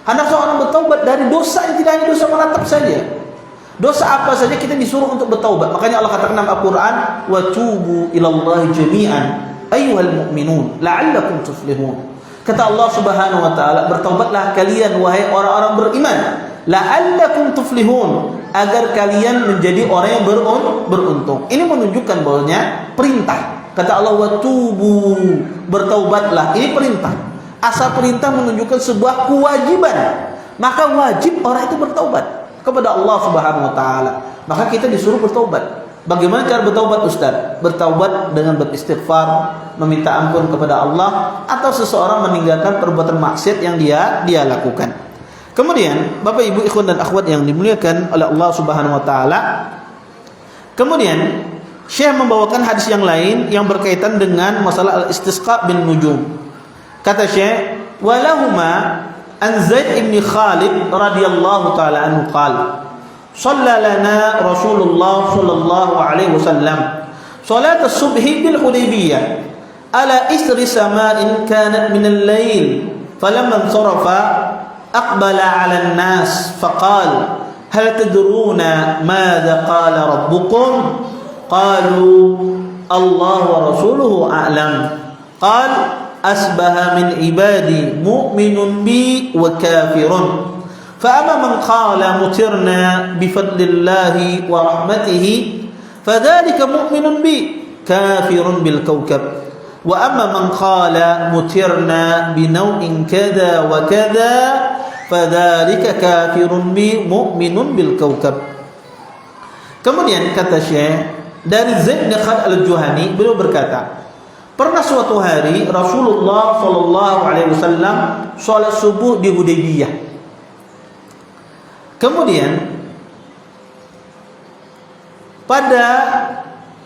Hendak seorang bertaubat dari dosa yang tidak hanya dosa meratap saja. Dosa apa saja kita disuruh untuk bertaubat. Makanya Allah katakan dalam Al-Qur'an, "Wa tubu ilallahi jami'an ayyuhal mu'minun la'allakum tuflihun." Kata Allah Subhanahu wa taala, bertaubatlah kalian wahai orang-orang beriman, la'allakum tuflihun, agar kalian menjadi orang yang beruntung. Ini menunjukkan bahwasanya perintah. Kata Allah, watubu, bertaubatlah. Ini perintah. Asal perintah menunjukkan sebuah kewajiban. Maka wajib orang itu bertaubat kepada Allah Subhanahu wa taala. Maka kita disuruh bertaubat. Bagaimana cara bertaubat, Ustaz? Bertaubat dengan beristighfar, meminta ampun kepada Allah, atau seseorang meninggalkan perbuatan maksiat yang dia lakukan. Kemudian, Bapak Ibu ikhwan dan akhwat yang dimuliakan oleh Allah Subhanahu wa taala, kemudian Syekh membawakan hadis yang lain yang berkaitan dengan masalah al-istisqa bin nujum. Kata Syekh, walahuma an Zaid ibn Khalid radhiyallahu taala anhu qala صلى لنا رسول الله صلى الله عليه وسلم صلاة الصبح بالحديبية على إثر سماء كانت من الليل فلما انصرف أقبل على الناس فقال هل تدرون ماذا قال ربكم قالوا الله ورسوله أعلم قال أصبح من عبادي مؤمن بي وكافر فأما من قال مترنا بفضل الله ورحمته فذلك مؤمن بي كافر بالكوكب وأما من قال مترنا بنوع كذا وكذا فذلك كافر بي مؤمن بالكوكب. Kemudian kata Syekh, dari Zaid bin Khalid al-Juhani, beliau berkata, pernah suatu hari Rasulullah sallallahu alaihi wasallam salat subuh di Hudaybiyah. Kemudian pada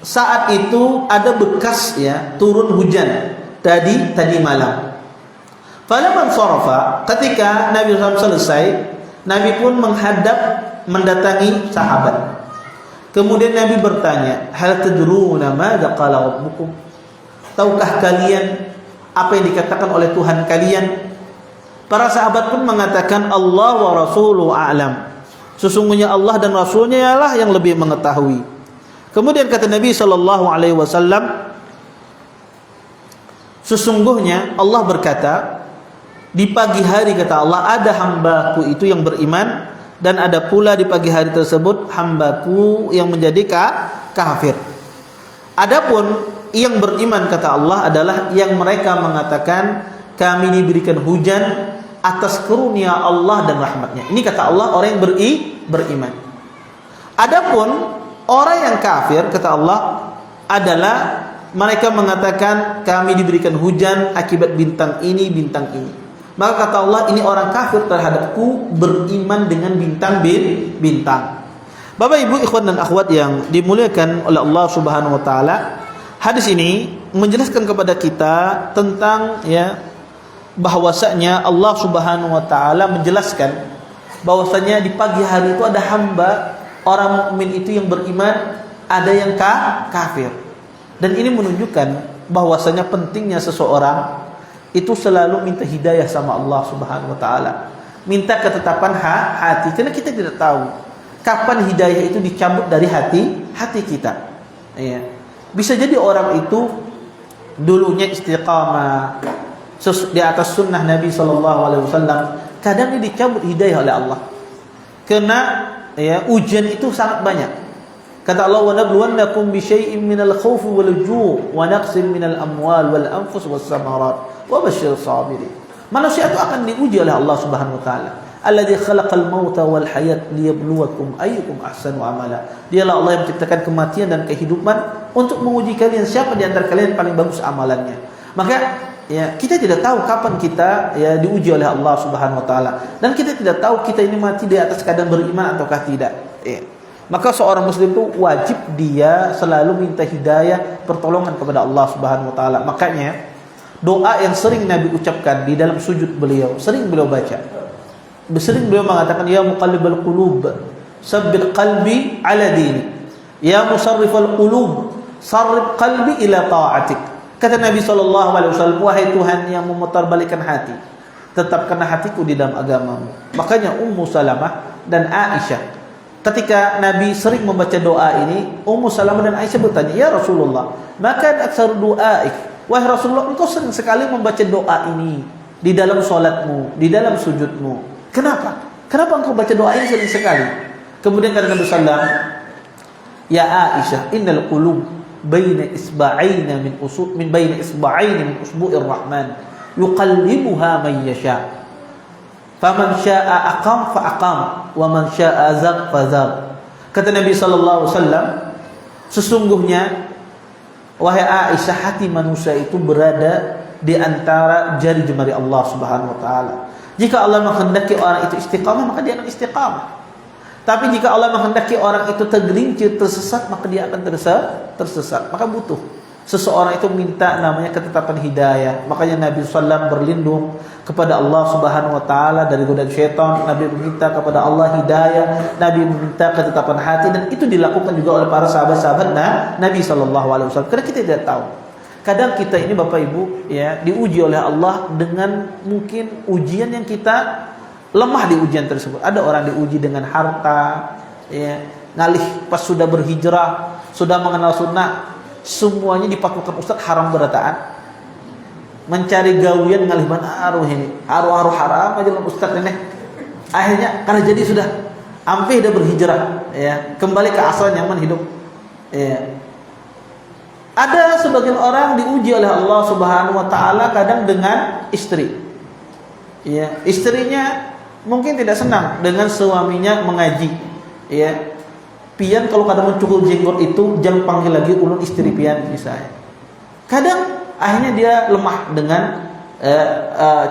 saat itu ada bekas turun hujan tadi malam. Falamman sarafa, ketika Nabi SAW selesai, Nabi pun mendatangi sahabat. Kemudian Nabi bertanya, hal tadruna madza qala rabbukum? Tahukah kalian apa yang dikatakan oleh Tuhan kalian? Para sahabat pun mengatakan Allah wa rasuluhu a'lam. Sesungguhnya Allah dan Rasulnya lah yang lebih mengetahui. Kemudian kata Nabi sallallahu alaihi wasallam, sesungguhnya Allah berkata, di pagi hari kata Allah ada hambaku itu yang beriman, dan ada pula di pagi hari tersebut hambaku yang menjadi kafir. Adapun yang beriman kata Allah adalah yang mereka mengatakan kami diberikan hujan atas karunia Allah dan rahmatnya. Ini kata Allah orang yang beriman. Adapun orang yang kafir kata Allah adalah mereka mengatakan kami diberikan hujan akibat bintang ini, bintang ini. Maka kata Allah ini orang kafir terhadapku beriman dengan bintang. Bapak Ibu ikhwan dan akhwat yang dimuliakan oleh Allah Subhanahu wa taala, hadis ini menjelaskan kepada kita tentang bahwasanya Allah Subhanahu wa taala menjelaskan bahwasanya di pagi hari itu ada hamba orang mukmin itu yang beriman, ada yang kafir. Dan ini menunjukkan bahwasanya pentingnya seseorang itu selalu minta hidayah sama Allah Subhanahu wa taala. Minta ketetapan hati, karena kita tidak tahu kapan hidayah itu dicabut dari hati kita. Bisa jadi orang itu dulunya istiqamah di atas sunnah Nabi SAW, kadang ini dicabut hidayah oleh Allah karena ujian itu sangat banyak. Kata Allah, wa nabluwannakum bi syai'in minal khawfi wal ju' wa naqsin minal amwal wal anfus was samarat wa basyir sabirin. Manusia itu akan diuji oleh Allah Subhanahu wa taala. Alladzi khalaqal mauta wal hayat liyabluwakum ayyukum ahsanu amala. Dialah Allah yang menciptakan kematian dan kehidupan untuk menguji kalian siapa di antara kalian paling bagus amalannya. Maka kita tidak tahu kapan kita diuji oleh Allah Subhanahu wa taala, dan kita tidak tahu kita ini mati di atas keadaan beriman ataukah tidak. Maka seorang muslim itu wajib dia selalu minta hidayah, pertolongan kepada Allah Subhanahu wa taala. Makanya doa yang sering Nabi ucapkan di dalam sujud beliau, sering beliau baca. Sering beliau mengatakan, ya muqallibal qulub, sabbit qalbi ala dini. Ya musarrifal qulub, sarrif qalbi ila ta'atik. Kata Nabi SAW, wahai Tuhan yang memutarbalikkan hati, tetapkanlah hatiku di dalam agamamu. Makanya Ummu Salamah dan Aisyah, ketika Nabi sering membaca doa ini, Ummu Salamah dan Aisyah bertanya, ya Rasulullah, maka aksar doaik, wahai Rasulullah, engkau sering sekali membaca doa ini. di dalam sholatmu, di dalam sujudmu. Kenapa? Kenapa engkau baca doa ini sering sekali? Kemudian kata Nabi sallallahu alaihi wasallam, ya Aisyah, innal qulub baina isba'aina min baina isba'aini min usbu'ir rahman yuqallibuha man yasha. Faman syaa'a aqam fa aqam wa man syaa'a zaq fa zaq. Kata Nabi sallallahu alaihi wasallam, sesungguhnya wahai Aisyah, hati manusia itu berada di antara jari jemari Allah Subhanahu wa taala. Jika Allah menghendaki orang itu istiqamah, maka dia akan istiqamah. Tapi jika Allah menghendaki orang itu tergelincir, tersesat, maka dia akan tersesat. Maka butuh seseorang itu minta namanya ketetapan hidayah. Makanya Nabi SAW berlindung kepada Allah Subhanahu wa taala dari godaan syaitan. Nabi meminta kepada Allah hidayah, Nabi meminta ketetapan hati, dan itu dilakukan juga oleh para sahabat-sahabat Nabi SAW. Karena kita tidak tahu. Kadang kita ini Bapak Ibu ya diuji oleh Allah dengan mungkin ujian yang kita lemah di ujian tersebut. Ada orang diuji dengan harta, ya, ngalih pas sudah berhijrah, sudah mengenal sunnah, semuanya dipakukan Ustaz haram berataan. Mencari gawian ngalih aruh ini, aruh haram aja Ustaz ini. Akhirnya karena jadi sudah ampe dah berhijrah, ya, kembali ke asal nyaman hidup. Ya. Ada sebagian orang diuji oleh Allah Subhanahu wa taala kadang dengan istri. Ya, istrinya mungkin tidak senang dengan suaminya mengaji. Ya. Pian kalau kadang mencukur jenggot itu jangan panggil lagi ulun istri pian misalnya. Kadang akhirnya dia lemah dengan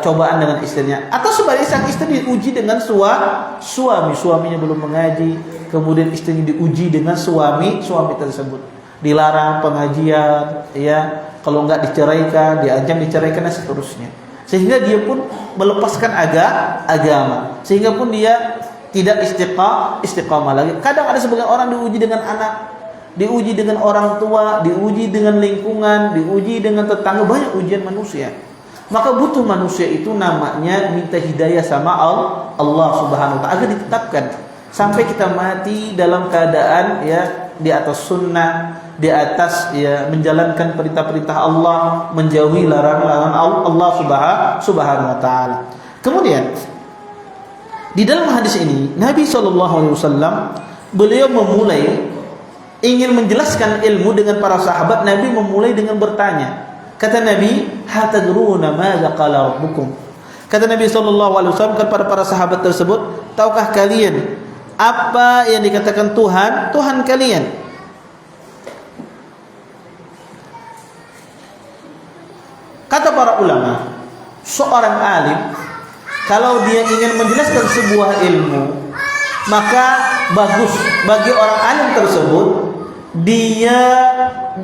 cobaan dengan istrinya. Atau sebaliknya sang istri diuji dengan suaminya belum mengaji, kemudian istrinya diuji dengan suami tersebut. Dilarang pengajian, ya, kalau enggak diceraikan, diancam diceraikan dan seterusnya. Sehingga dia pun melepaskan agama. Sehingga pun dia tidak istiqamah lagi. Kadang ada sebagian orang diuji dengan anak, diuji dengan orang tua, diuji dengan lingkungan, diuji dengan tetangga, banyak ujian manusia. Maka butuh manusia itu namanya minta hidayah sama Allah Subhanahu wa taala agar ditetapkan sampai kita mati dalam keadaan ya di atas sunnah, di atas ya menjalankan perintah-perintah Allah, menjauhi larangan-larangan Allah Subhanahu wa taala. Kemudian di dalam hadis ini Nabi SAW beliau memulai ingin menjelaskan ilmu dengan para sahabat. Nabi memulai dengan bertanya. Kata Nabi, "Hatadruna madza qala rabbukum?" Kata Nabi SAW kepada para sahabat tersebut, tahukah kalian apa yang dikatakan Tuhan kalian? Kata para ulama, seorang alim kalau dia ingin menjelaskan sebuah ilmu, maka bagus bagi orang alim tersebut dia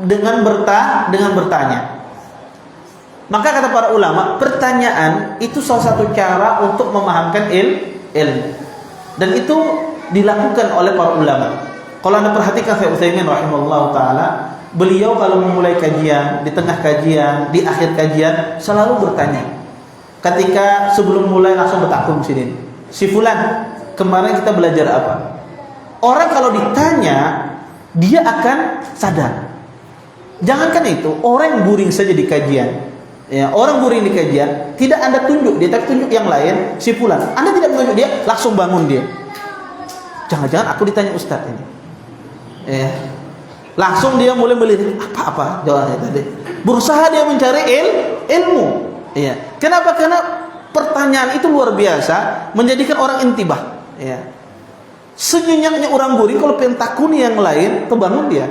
dengan bertanya. Maka kata para ulama, pertanyaan itu salah satu cara untuk memahamkan ilmu. Dan itu dilakukan oleh para ulama. Kalau Anda perhatikan Syekh Utsaimin rahimahullah taala, beliau kalau memulai kajian, di tengah kajian, di akhir kajian selalu bertanya. Ketika sebelum mulai langsung bertakun sini. Si fulan, kemarin kita belajar apa? Orang kalau ditanya, dia akan sadar. Jangankan itu, orang guring saja di kajian. Ya, orang guring di kajian, tidak Anda tunjuk dia, tapi tunjuk yang lain, si fulan. Anda tidak menunjuk dia, langsung bangun dia. Jangan-jangan aku ditanya Ustaz ini. Ya. Langsung dia mulai melihat apa jawabannya tadi. Berusaha dia mencari ilmu. Ya. Kenapa? Karena pertanyaan itu luar biasa, menjadikan orang intibah. Ya. Senyenyaknya orang guring kalau pengen takuni yang lain, terbangun dia.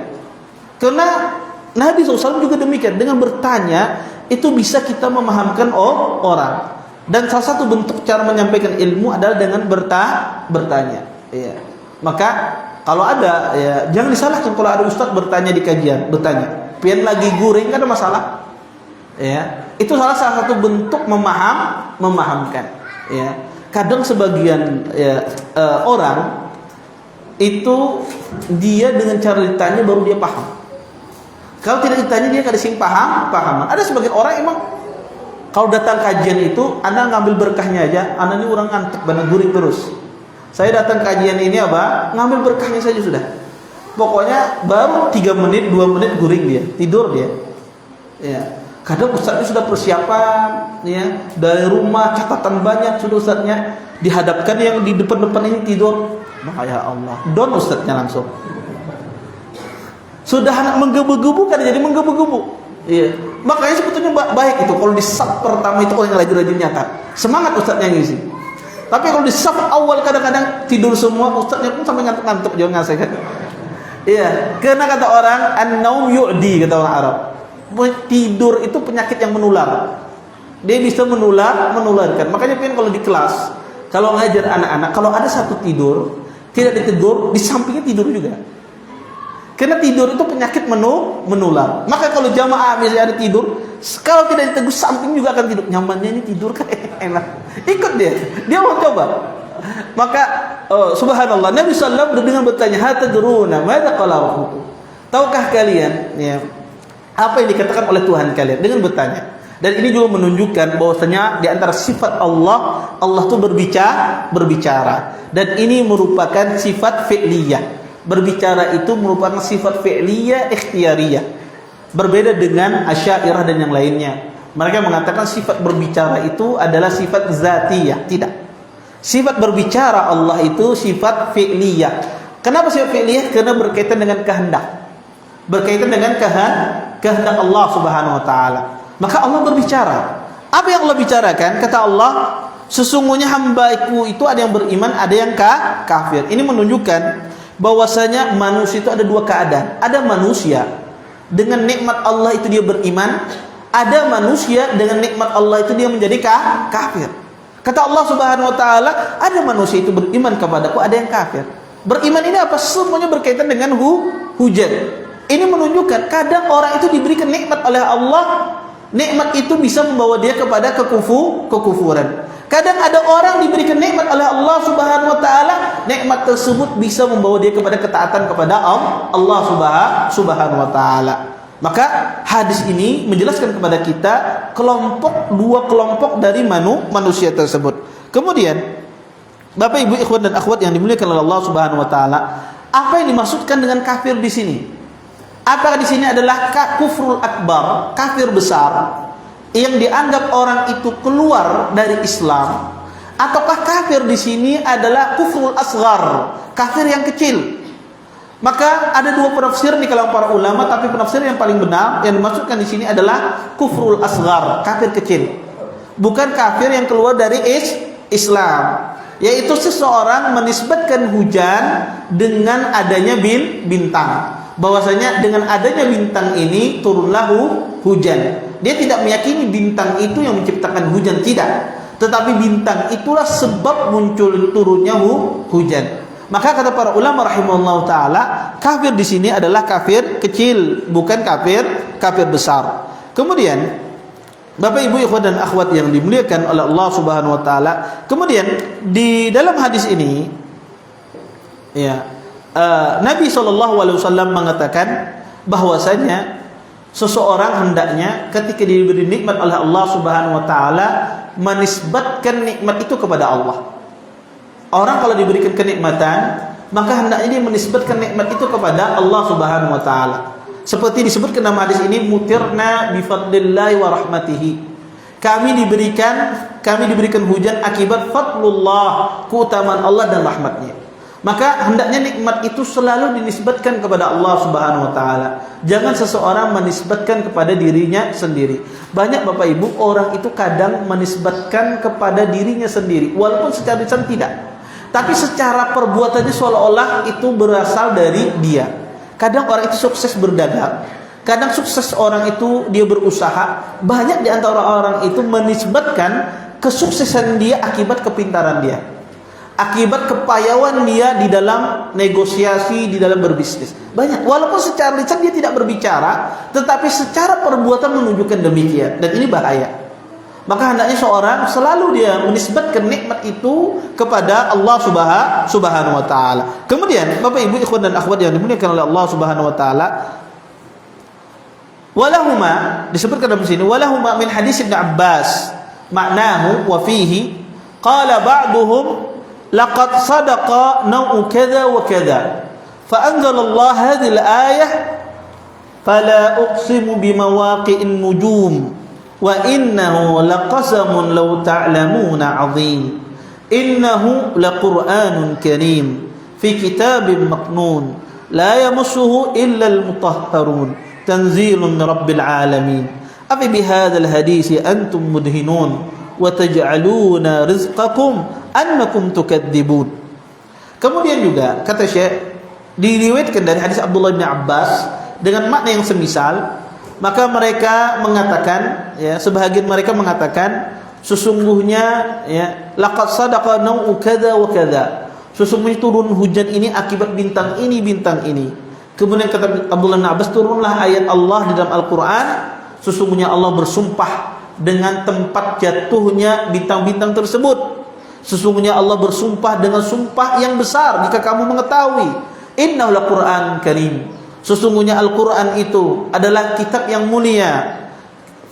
Karena Nabi SAW juga demikian, dengan bertanya itu bisa kita memahamkan orang. Dan salah satu bentuk cara menyampaikan ilmu adalah dengan bertanya. Ya. Maka kalau ada, ya, jangan disalahkan kalau ada ustaz bertanya di kajian, bertanya. Pian lagi guring, kan ada masalah. Ya. Itu salah satu bentuk memahamkan. Ya. Kadang sebagian orang itu dia dengan cara ditanya baru dia paham. Kalau tidak ditanya dia kada sing pahaman. Ada sebagian orang emang kalau datang kajian itu Anda ngambil berkahnya aja, Anda ini orang ngantuk benar guring terus. Saya datang kajian ini apa? Ngambil berkahnya saja sudah. Pokoknya baru 3 menit, 2 menit guring dia, tidur dia. Ya. Kadang ustaznya sudah persiapan, ya, dari rumah catatan banyak sudah ustaznya, dihadapkan yang di depan-depan ini tidur. Maka ya Allah, don ustaznya langsung. Sudah menggebu-gebu kan jadi menggebu-gebu. Iya. Makanya sebetulnya baik itu kalau di saf pertama itu orang yang lagi rajin nyatat. Semangat ustaznya ngisi. Tapi kalau di saf awal kadang-kadang tidur semua, ustaznya pun sampai ngantuk-ngantuk jangan ngasih kan. Iya, karena kata orang an-naum yu'di, kata orang Arab. Tidur itu penyakit yang menular. Dia bisa menularkan. Makanya kalau di kelas, kalau ngajar anak-anak, kalau ada satu tidur, tidak ditegur, di sampingnya tidur juga. Karena tidur itu penyakit menular. Maka kalau jamaah misalnya ada tidur, kalau tidak ditegur samping juga akan tidur. Nyamannya ini tidur kan enak. Ikut dia mau coba. Maka subhanallah, Nabi sallallahu alaihi wasallam bertanya, "Hatadruna madza qala rabbukum?" Tahukah kalian ya apa yang dikatakan oleh Tuhan kalian? Dengan bertanya. Dan ini juga menunjukkan bahwasanya di antara sifat Allah itu berbicara. Dan ini merupakan sifat fi'liyah. Berbicara itu merupakan sifat fi'liyah ikhtiyariyah. Berbeda dengan Asy'ariyah dan yang lainnya. Mereka mengatakan sifat berbicara itu adalah sifat zatiyah. Tidak. Sifat berbicara Allah itu sifat fi'liyah. Kenapa sifat fi'liyah? Karena berkaitan dengan kehendak. Berkaitan dengan kehendak Allah Subhanahu wa taala. Maka Allah berbicara. Apa yang Allah bicarakan? Kata Allah, sesungguhnya hamba-Ku itu ada yang beriman, ada yang kafir. Ini menunjukkan bahwasanya manusia itu ada dua keadaan. Ada manusia dengan nikmat Allah itu dia beriman, ada manusia dengan nikmat Allah itu dia menjadi kafir. Kata Allah Subhanahu wa taala, ada manusia itu beriman kepadaku, ada yang kafir. Beriman ini apa? Semuanya berkaitan dengan hujan. Ini menunjukkan kadang orang itu diberikan nikmat oleh Allah, nikmat itu bisa membawa dia kepada kekufuran. Kadang ada orang diberikan nikmat oleh Allah Subhanahu wa taala, nikmat tersebut bisa membawa dia kepada ketaatan kepada Allah Subhanahu wa taala. Maka hadis ini menjelaskan kepada kita dua kelompok dari manusia tersebut. Kemudian Bapak Ibu ikhwan dan akhwat yang dimuliakan oleh Allah Subhanahu wa taala, apa yang dimaksudkan dengan kafir di sini? Apakah di sini adalah kufrul akbar, kafir besar yang dianggap orang itu keluar dari Islam, ataukah kafir di sini adalah kufrul asghar, kafir yang kecil? Maka ada dua penafsir di kalangan para ulama, tapi penafsir yang paling benar yang dimaksudkan di sini adalah kufrul asghar, kafir kecil. Bukan kafir yang keluar dari Islam, yaitu seseorang menisbatkan hujan dengan adanya bintang. Bahwasanya dengan adanya bintang ini turunlah hujan. Dia tidak meyakini bintang itu yang menciptakan hujan, tidak. Tetapi bintang itulah sebab muncul turunnya hujan. Maka kata para ulama rahimahullah taala, kafir di sini adalah kafir kecil, bukan kafir besar. Kemudian Bapak Ibu ikhwan dan akhwat yang dimuliakan oleh Allah Subhanahu wa taala, kemudian di dalam hadis ini ya Nabi SAW mengatakan bahwasanya seseorang hendaknya ketika diberi nikmat oleh Allah Subhanahu wa taala menisbatkan nikmat itu kepada Allah. Orang kalau diberikan kenikmatan, maka hendaknya dia menisbatkan nikmat itu kepada Allah Subhanahu wa taala. Seperti disebutkan dalam hadis ini, mutirna bi fadlillahi wa rahmatihi. Kami diberikan hujan akibat fadlullah, keutamaan Allah dan rahmatnya. Maka hendaknya nikmat itu selalu dinisbatkan kepada Allah Subhanahu wa taala. Jangan seseorang menisbatkan kepada dirinya sendiri. Banyak Bapak Ibu orang itu kadang menisbatkan kepada dirinya sendiri walaupun secara lisan tidak. Tapi secara perbuatannya seolah-olah itu berasal dari dia. Kadang orang itu sukses berdagang, kadang sukses orang itu dia berusaha. Banyak di antara orang itu menisbatkan kesuksesan dia akibat kepintaran dia, akibat kepayauan dia di dalam negosiasi, di dalam berbisnis. Banyak, walaupun secara lisan dia tidak berbicara, tetapi secara perbuatan menunjukkan demikian. Dan ini bahaya. Maka hendaknya seorang selalu dia menisbatkan nikmat itu kepada Allah Subhanahu wa taala. Kemudian Bapak Ibu ikhwan dan akhwat yang dimuliakan oleh Allah Subhanahu wa taala, walahuma disebutkan dalam sini, walahuma min hadis Ibnu Abbas maknahu wa fihi qala ba'duhum laqad sadaqa naw'u kadza wa kadza fa anzala Allah hadhihi al-ayah Fala uqsimu bimawaqi'in nujum wa innahu laqasamun law ta'lamuna 'azim. Innahu laqur'anun karim fi kitabin maknun la yamassuhu illa al-mutahharun tanzilun min rabbil alamin. Afa bihadzal hadisi antum mudhinun wa taj'aluna rizqakum annakum tukadzibun. Kemudian juga kata Syekh, diriwayatkan dari hadis Abdullah bin Abbas dengan makna yang semisal, maka mereka mengatakan, ya, sebahagian mereka mengatakan, sesungguhnya, ya, laqad sadaqa nau'u kadza wa kadza, sesungguhnya turun hujan ini akibat bintang ini, bintang ini. Kemudian kata Abdullah bin Abbas, turunlah ayat Allah di dalam Al-Quran, sesungguhnya Allah bersumpah dengan tempat jatuhnya bintang-bintang tersebut. Sesungguhnya Allah bersumpah dengan sumpah yang besar jika kamu mengetahui. Innahu laqur'an karim, sesungguhnya Al-Quran itu adalah kitab yang mulia.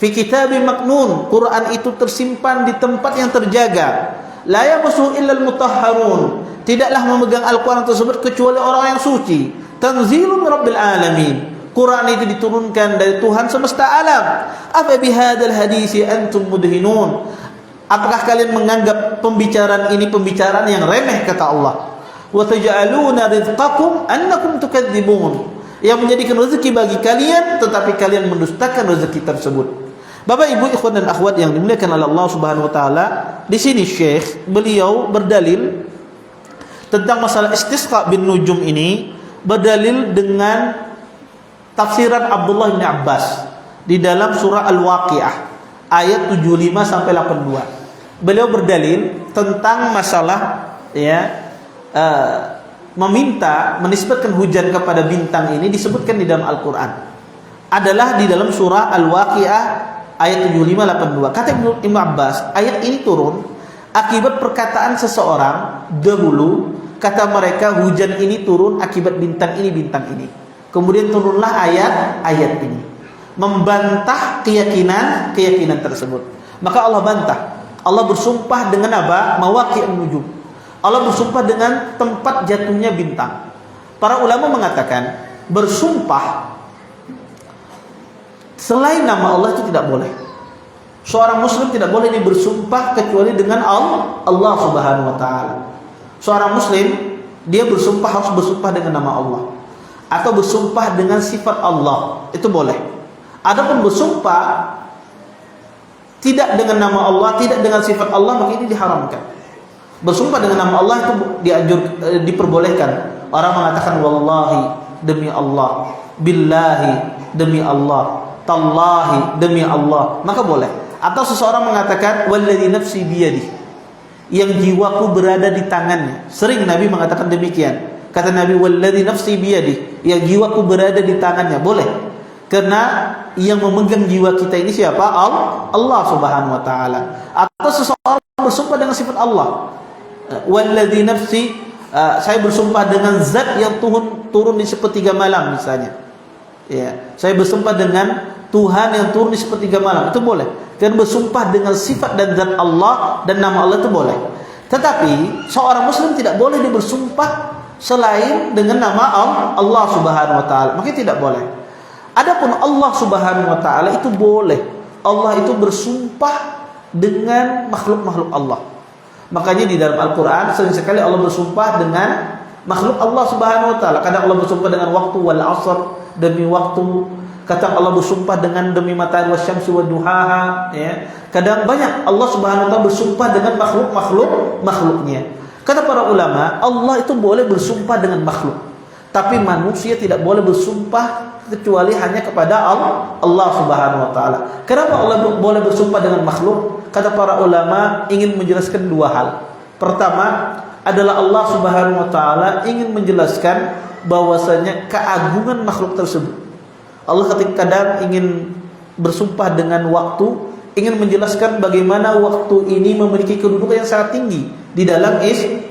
Fi kitabin maknun, Quran itu tersimpan di tempat yang terjaga. La yamassuhu illal mutahharun, tidaklah memegang Al-Quran tersebut kecuali orang yang suci. Tanzilun rabbil alamin, Quran itu diturunkan dari Tuhan semesta alam. Afa bihadzal hadisi antum mudhinun, apakah kalian menganggap pembicaraan ini pembicaraan yang remeh, kata Allah. Wa taj'aluna rizqakum annakum tukadzibun, yang menjadikan rezeki bagi kalian tetapi kalian mendustakan rezeki tersebut. Bapak Ibu ikhwan dan akhwat yang dimuliakan oleh Allah Subhanahu wa taala, di sini Syekh beliau berdalil tentang masalah istisqa bin nujum ini, berdalil dengan tafsiran Abdullah bin Abbas di dalam surah Al-Waqiah ayat 75 sampai 82. Beliau berdalil tentang masalah, ya, meminta menisbatkan hujan kepada bintang ini disebutkan di dalam Al-Quran adalah di dalam surah Al-Waqiah ayat 75-82. Kata Ibnu Abbas, ayat ini turun akibat perkataan seseorang dahulu. Kata mereka, hujan ini turun akibat bintang ini, bintang ini. Kemudian turunlah ayat ini membantah keyakinan tersebut. Maka Allah bantah. Allah bersumpah dengan apa? Mawaqi'un nujum. Allah bersumpah dengan tempat jatuhnya bintang. Para ulama mengatakan bersumpah selain nama Allah itu tidak boleh. Seorang muslim tidak boleh dia bersumpah kecuali dengan Allah Subhanahu wa taala. Seorang muslim dia bersumpah harus bersumpah dengan nama Allah atau bersumpah dengan sifat Allah, itu boleh. Adapun bersumpah tidak dengan nama Allah, tidak dengan sifat Allah, maka ini diharamkan. Bersumpah dengan nama Allah itu diperbolehkan. Orang mengatakan wallahi, demi Allah, billahi, demi Allah, tallahi, demi Allah, maka boleh. Atau seseorang mengatakan walladzi nafsi biyadi, yang jiwaku berada di tangannya. Sering Nabi mengatakan demikian. Kata Nabi walladzi nafsi biyadi, yang jiwaku berada di tangannya. Boleh. Karena yang memegang jiwa kita ini siapa? Allah Subhanahu wa taala. Atau seseorang bersumpah dengan sifat Allah. Walladzi nafsi, saya bersumpah dengan zat yang turun di sepertiga malam misalnya. Ya, saya bersumpah dengan Tuhan yang turun di sepertiga malam, itu boleh. Dan bersumpah dengan sifat dan zat Allah dan nama Allah itu boleh. Tetapi seorang muslim tidak boleh dia bersumpah selain dengan nama Allah Subhanahu wa taala. Makanya tidak boleh. Adapun Allah Subhanahu wa taala itu boleh. Allah itu bersumpah dengan makhluk-makhluk Allah. Makanya di dalam Al-Quran sering sekali Allah bersumpah dengan makhluk Allah Subhanahu wa taala. Kadang Allah bersumpah dengan waktu wal asr, demi waktu. Kadang Allah bersumpah dengan demi matahari wasyamsi waduhaha, ya. Kadang banyak Allah Subhanahu wa taala bersumpah dengan makhluknya. Kata para ulama, Allah itu boleh bersumpah dengan makhluk. Tapi manusia tidak boleh bersumpah kecuali hanya kepada Allah Subhanahu wa taala. Kenapa Allah boleh bersumpah dengan makhluk? Kata para ulama ingin menjelaskan dua hal. Pertama adalah Allah Subhanahu wa taala ingin menjelaskan bahwasanya keagungan makhluk tersebut. Allah ketika kadang ingin bersumpah dengan waktu, ingin menjelaskan bagaimana waktu ini memiliki kedudukan yang sangat tinggi di dalam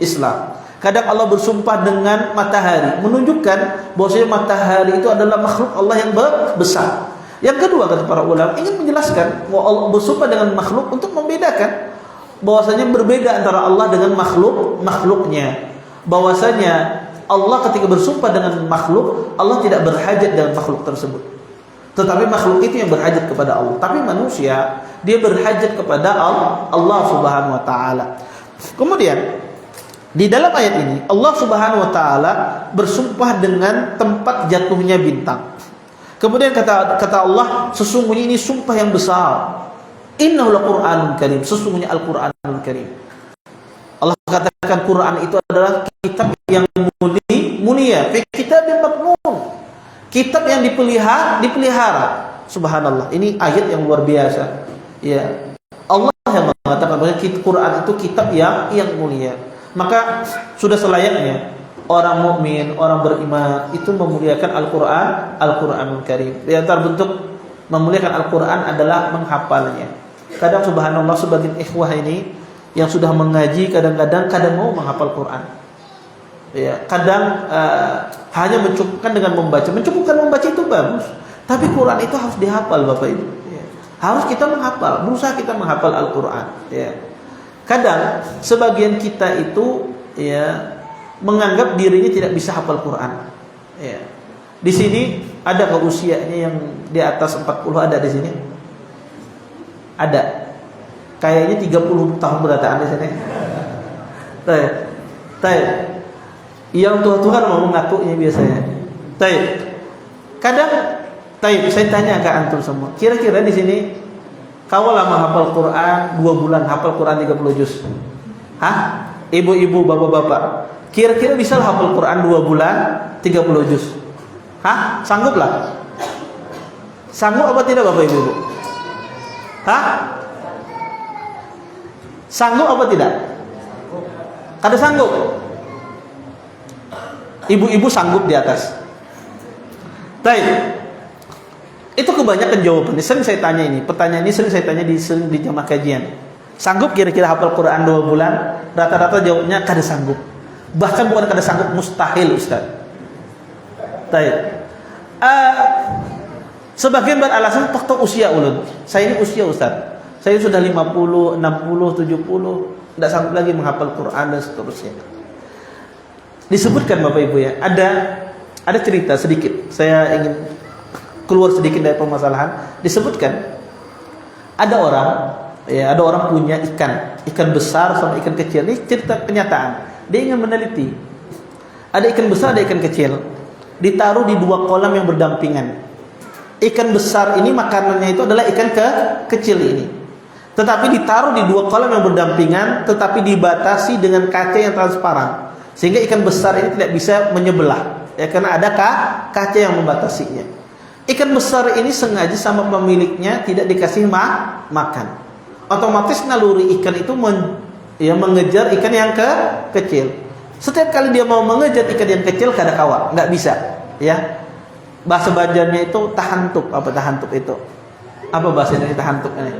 Islam. Kadang Allah bersumpah dengan matahari, menunjukkan bahwasanya matahari itu adalah makhluk Allah yang besar. Yang kedua, kata para ulama, ingin menjelaskan bahwa Allah bersumpah dengan makhluk untuk membedakan bahwasanya berbeda antara Allah dengan makhluknya. Bahwasanya Allah ketika bersumpah dengan makhluk, Allah tidak berhajat dengan makhluk tersebut. Tetapi makhluk itu yang berhajat kepada Allah. Tapi manusia, dia berhajat kepada Allah Subhanahu wa taala. Kemudian di dalam ayat ini Allah Subhanahu wa taala bersumpah dengan tempat jatuhnya bintang. Kemudian kata Allah, sesungguhnya ini sumpah yang besar. Innahu laqur'anun karim, sesungguhnya Al-Qur'anul Karim. Allah katakan Quran itu adalah kitab yang mulia, fi kitabin maknun. Kitab yang dipelihara. Subhanallah. Ini ayat yang luar biasa. Ya. Allah yang mengatakan bahwa Quran itu kitab yang mulia. Maka sudah selayaknya orang mukmin, orang beriman itu memuliakan Al-Qur'anul Karim. Di antara bentuk memuliakan Al-Qur'an adalah menghafalnya. Kadang subhanallah sebagian ikhwah ini yang sudah mengaji kadang mau menghafal Quran. Ya, kadang hanya mencukupkan dengan membaca. Mencukupkan membaca itu bagus, tapi Quran itu harus dihafal, Bapak Ibu. Ya. Harus kita menghafal, berusaha kita menghafal Al-Qur'an. Ya. Kadang sebagian kita itu ya menganggap dirinya tidak bisa hafal Quran. Ya. Di sini ada ke usianya yang di atas 40 ada di sini? Ada. Kayaknya 30 tahun berataan di sini. Taib. Yang tua-tua mau mengakunya biasanya. Kadang saya tanya ke antum semua, kira-kira di sini kau lama hafal Quran 2 bulan, hafal Quran 30 juz? Hah? Ibu-ibu, bapak-bapak, kira-kira bisa hafal Quran 2 bulan 30 juz? Hah? Sanggup lah? Sanggup apa tidak Bapak Ibu? Hah? Sanggup apa tidak? Kada sanggup? Ibu-ibu sanggup di atas. Baik. Itu kebanyakan jawabannya. Sering saya tanya ini, pertanyaan ini sering saya tanya di jamaah kajian. Sanggup kira-kira hafal Quran 2 bulan? Rata-rata jawabnya kada sanggup. Bahkan bukan kada sanggup, mustahil, Ustaz. Baik. Sebagian beralasan faktor usia ulun. Saya ini usia, Ustaz. Saya sudah 50, 60, 70, tidak sanggup lagi menghafal Quran dan seterusnya. Disebutkan Bapak Ibu ya, ada cerita sedikit. Saya ingin keluar sedikit dari permasalahan. Disebutkan ada orang punya ikan besar sama ikan kecil. Ini cerita kenyataan. Dia ingin meneliti. Ada ikan besar, ada ikan kecil. Ditaruh di 2 kolam yang berdampingan. Ikan besar ini makanannya itu adalah ikan kecil ini. Tetapi ditaruh di 2 kolam yang berdampingan, tetapi dibatasi dengan kaca yang transparan. Sehingga ikan besar ini tidak bisa menyebelah, ya, karena ada kaca yang membatasinya. Ikan besar ini sengaja sama pemiliknya tidak dikasih makan. Otomatis naluri ikan itu mengejar ikan yang kecil. Setiap kali dia mau mengejar ikan yang kecil, kada kawat, nggak bisa. Ya, bahasa Banjarnya itu tahantuk. Apa tahantuk itu? Apa bahasa dari tahantuk ini?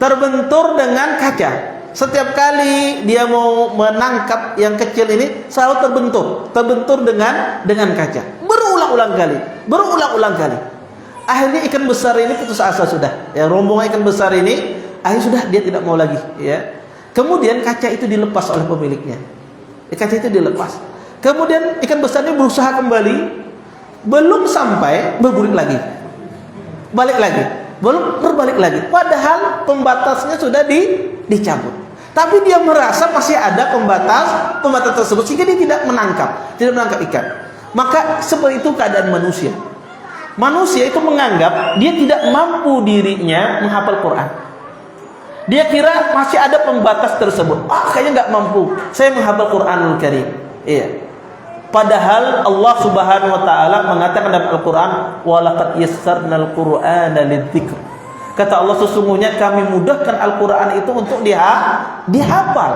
Terbentur dengan kaca. Setiap kali dia mau menangkap yang kecil ini selalu terbentur dengan kaca. Berulang-ulang kali. Akhirnya ikan besar ini putus asa sudah. Ya, rombongan ikan besar ini akhirnya sudah dia tidak mau lagi, ya. Kemudian kaca itu dilepas oleh pemiliknya. Kaca itu dilepas. Kemudian ikan besar ini berusaha kembali, belum sampai berbalik lagi. Balik lagi. Belum berbalik lagi. Padahal pembatasnya sudah dicabut. Tapi dia merasa masih ada pembatas tersebut sehingga dia tidak menangkap ikan. Maka seperti itu keadaan manusia. Manusia itu menganggap dia tidak mampu dirinya menghafal Quran. Dia kira masih ada pembatas tersebut. Kayaknya nggak mampu saya menghafal Quranul Karim. Iya. Padahal Allah Subhanahu wa taala mengatakan dalam Al-Qur'an, "Wa laqad yassarnal Qur'ana lidzikr." Kata Allah, sesungguhnya kami mudahkan Al-Qur'an itu untuk dihafal.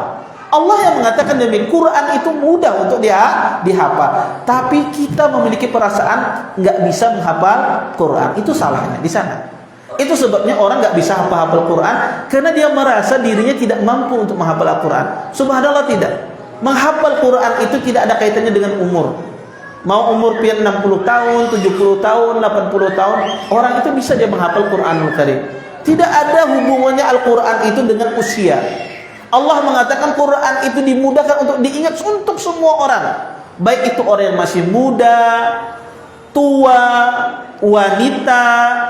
Allah yang mengatakan demikian, Quran itu mudah untuk dihafal. Tapi kita memiliki perasaan nggak bisa menghafal Quran. Itu salahnya di sana. Itu sebabnya orang nggak bisa hafal Quran karena dia merasa dirinya tidak mampu untuk menghafal Al-Quran. Subhanallah, tidak. Menghafal Quran itu tidak ada kaitannya dengan umur. Mau umur 60 tahun, 70 tahun, 80 tahun, orang itu bisa dia menghafal Quranul Karim. Tidak ada hubungannya Al-Quran itu dengan usia. Allah mengatakan Quran itu dimudahkan untuk diingat untuk semua orang. Baik itu orang yang masih muda, tua, wanita,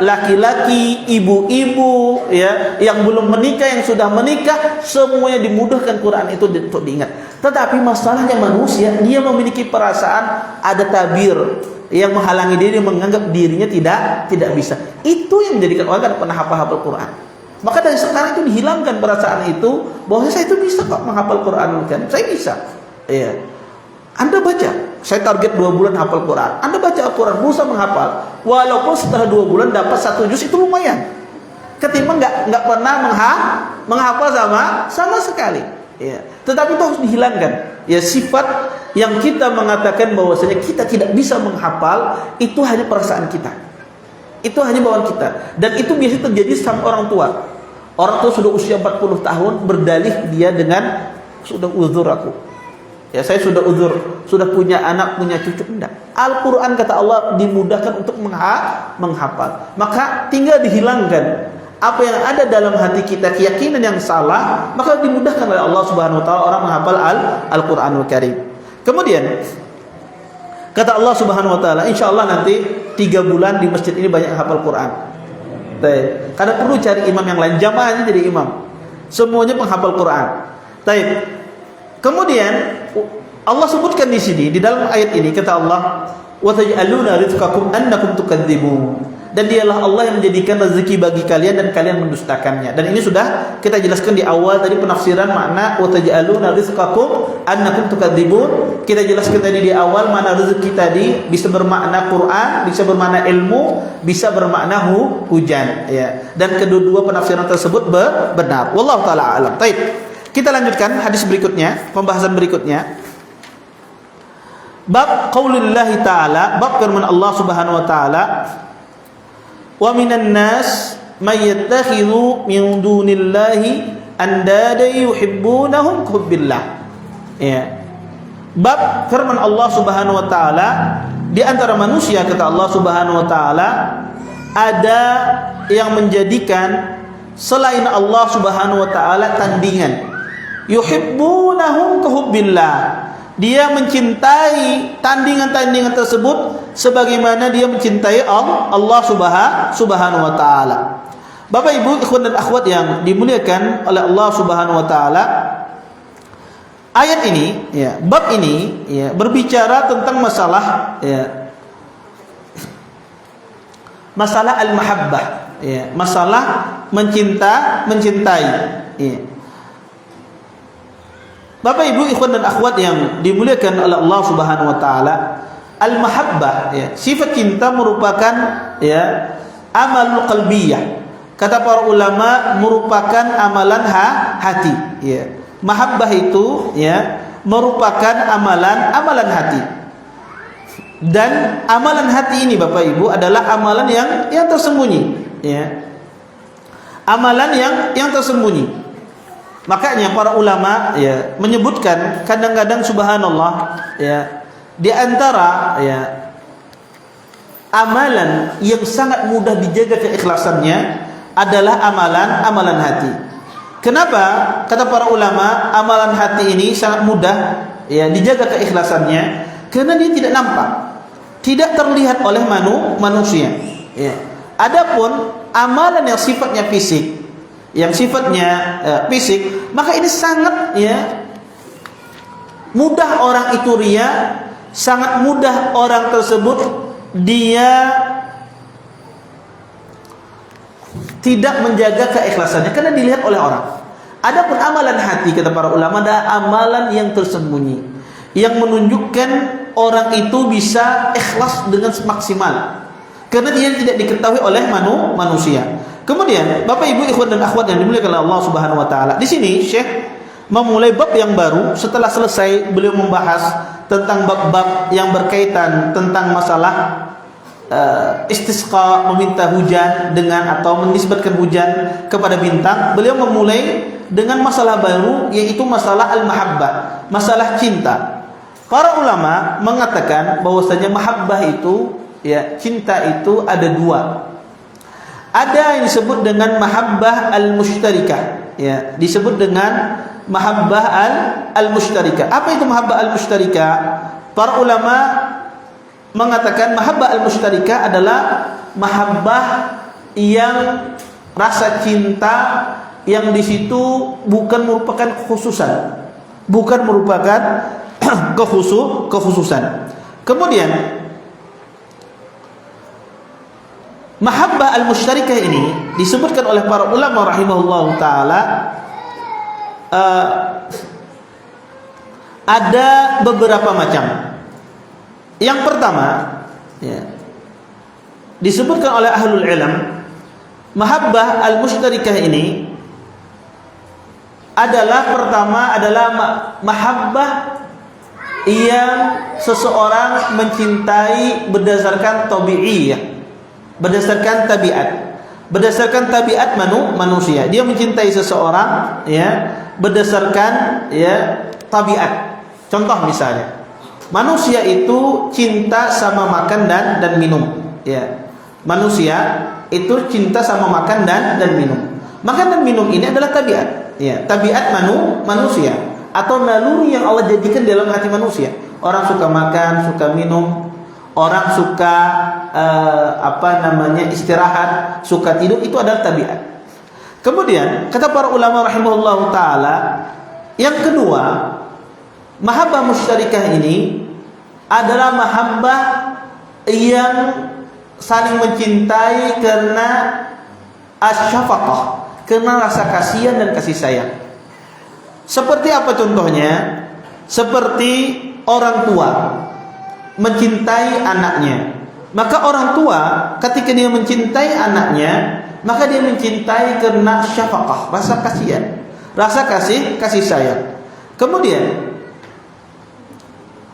laki-laki, ibu-ibu, ya, yang belum menikah, yang sudah menikah, semuanya dimudahkan Quran itu untuk diingat. Tetapi masalahnya manusia, dia memiliki perasaan ada tabir yang menghalangi dia menganggap dirinya tidak bisa. Itu yang menjadikan orang kan pernah hafal Quran. Maka dari sekarang itu dihilangkan perasaan itu bahwa saya itu bisa kok menghafal Quran kan. Saya bisa. Ya. Anda baca, saya target 2 bulan hafal Quran. Anda baca Al-Quran, berusaha menghafal. Walaupun setelah 2 bulan dapat 1 juz itu lumayan. Ketimbang nggak pernah menghafal sama sekali. Ya. Tetapi itu harus dihilangkan. Ya, sifat yang kita mengatakan bahwasanya kita tidak bisa menghafal itu hanya perasaan kita. Itu hanya bawaan kita. Dan itu biasanya terjadi sama orang tua. Orang tua sudah usia 40 tahun berdalih dia dengan sudah uzur aku. Ya, saya sudah uzur, sudah punya anak, punya cucu. Enggak. Al-Quran kata Allah dimudahkan untuk menghafal. Maka tinggal dihilangkan apa yang ada dalam hati kita, keyakinan yang salah, maka dimudahkan oleh Allah Subhanahu wa taala orang menghafal Al-Qur'anul Karim. Kemudian kata Allah Subhanahu wa taala, insyaallah nanti 3 bulan di masjid ini banyak hafal Quran. Baik. Karena perlu cari imam yang lain, jamaahnya jadi imam. Semuanya penghafal Quran. Baik. Kemudian Allah sebutkan di sini di dalam ayat ini kata Allah, "Wa taj'aluna rizqakum annakum tukadzibun." Dan dialah Allah yang menjadikan rezeki bagi kalian dan kalian mendustakannya. Dan ini sudah kita jelaskan di awal tadi penafsiran makna wa taj'aluna rizqakum annakum tukadzibun. Kita jelaskan tadi di awal makna rezeki tadi bisa bermakna Quran, bisa bermakna ilmu, bisa bermakna hujan, ya. Dan kedua-dua penafsiran tersebut benar. Wallahu taala alam. Baik. Kita lanjutkan hadis berikutnya, pembahasan berikutnya. Bab qaulullahi ta'ala, bab firman Allah Subhanahu wa taala, "Wa minan nas may yattakhidhu min dunillahi andada yuhibbunahum hubbillah." Ya. Bab firman Allah Subhanahu wa taala, di antara manusia kata Allah Subhanahu wa taala ada yang menjadikan selain Allah Subhanahu wa taala tandingan. Yuhibbunahum kahubbillah. Dia mencintai tandingan-tandingan tersebut sebagaimana dia mencintai Allah Subhanahu wa taala. Bapak Ibu, ikhwan dan akhwat yang dimuliakan oleh Allah Subhanahu wa taala, ayat ini, ya, bab ini, ya, berbicara tentang masalah, ya, masalah al-mahabbah, ya, masalah mencintai, ya. Bapak Ibu, ikhwan dan akhwat yang dimuliakan oleh Allah Subhanahu wa taala, al-mahabbah, ya, sifat cinta merupakan, ya, amalul qalbiyah. Kata para ulama merupakan amalan hati, ya. Mahabbah itu, ya, merupakan amalan hati. Dan amalan hati ini Bapak Ibu adalah amalan yang tersembunyi, ya. Amalan yang tersembunyi. Makanya para ulama, ya, menyebutkan kadang-kadang subhanallah, ya, di antara, ya, amalan yang sangat mudah dijaga keikhlasannya adalah amalan hati. Kenapa? Kata para ulama, amalan hati ini sangat mudah, ya, dijaga keikhlasannya karena dia tidak nampak, tidak terlihat oleh manusia, ya. Adapun amalan yang sifatnya fisik, maka ini sangat, ya, mudah orang itu ria, sangat mudah orang tersebut dia tidak menjaga keikhlasannya karena dilihat oleh orang. Adapun amalan hati kata para ulama adalah amalan yang tersembunyi, yang menunjukkan orang itu bisa ikhlas dengan maksimal karena dia tidak diketahui oleh manusia. Kemudian Bapak Ibu, ikhwan dan akhwat yang dimuliakan oleh Allah Subhanahu wa taala, di sini Syekh memulai bab yang baru setelah selesai beliau membahas tentang bab-bab yang berkaitan tentang masalah istisqa, meminta hujan dengan atau menisbatkan hujan kepada bintang. Beliau memulai dengan masalah baru, yaitu masalah al-mahabbah, masalah cinta. Para ulama mengatakan bahwasanya mahabbah itu, ya, cinta itu ada dua. Ada yang disebut dengan mahabbah al-mushtarikah, ya, disebut dengan mahabbah al-mushtarikah. Apa itu mahabbah al-mushtarikah? Para ulama mengatakan mahabbah al-mushtarikah adalah mahabbah yang rasa cinta yang di situ bukan merupakan kekhususan, bukan merupakan kekhususan. Kemudian mahabbah al-mushtarikah ini disebutkan oleh para ulama rahimahullah taala ada beberapa macam. Yang pertama, ya, disebutkan oleh ahlul ilm, mahabbah al-mushtarikah ini adalah pertama adalah mahabbah yang seseorang mencintai berdasarkan tabi'iyah, berdasarkan tabiat, berdasarkan tabiat manusia. Dia mencintai seseorang ya berdasarkan ya tabiat. Contoh misalnya, manusia itu cinta sama makan dan minum. Ya, manusia itu cinta sama makan dan minum. Makan dan minum ini adalah tabiat. Ya, tabiat manusia atau naluri yang Allah jadikan dalam hati manusia. Orang suka makan, suka minum, orang suka istirahat, suka tidur, itu adalah tabiat. Kemudian kata para ulama rahimahullahu taala, yang kedua, mahabbah musytarikah ini adalah mahabbah yang saling mencintai karena asyafaqah, karena rasa kasihan dan kasih sayang. Seperti apa contohnya? Seperti orang tua mencintai anaknya. Maka orang tua ketika dia mencintai anaknya, maka dia mencintai karena syafaqah, rasa kasihan, rasa kasih sayang. Kemudian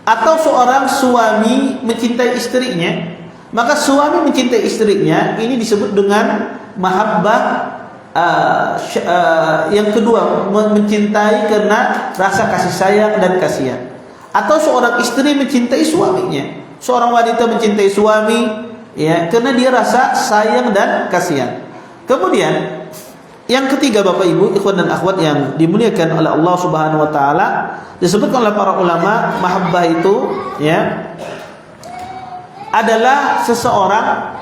atau seorang suami mencintai istrinya, maka suami mencintai istrinya, ini disebut dengan mahabbah yang kedua, mencintai karena rasa kasih sayang dan kasihan. Atau seorang istri mencintai suaminya, seorang wanita mencintai suami ya karena dia rasa sayang dan kasihan. Kemudian yang ketiga, Bapak Ibu, ikhwan dan akhwat yang dimuliakan oleh Allah Subhanahu wa taala, disebutkan oleh para ulama, mahabbah itu ya adalah seseorang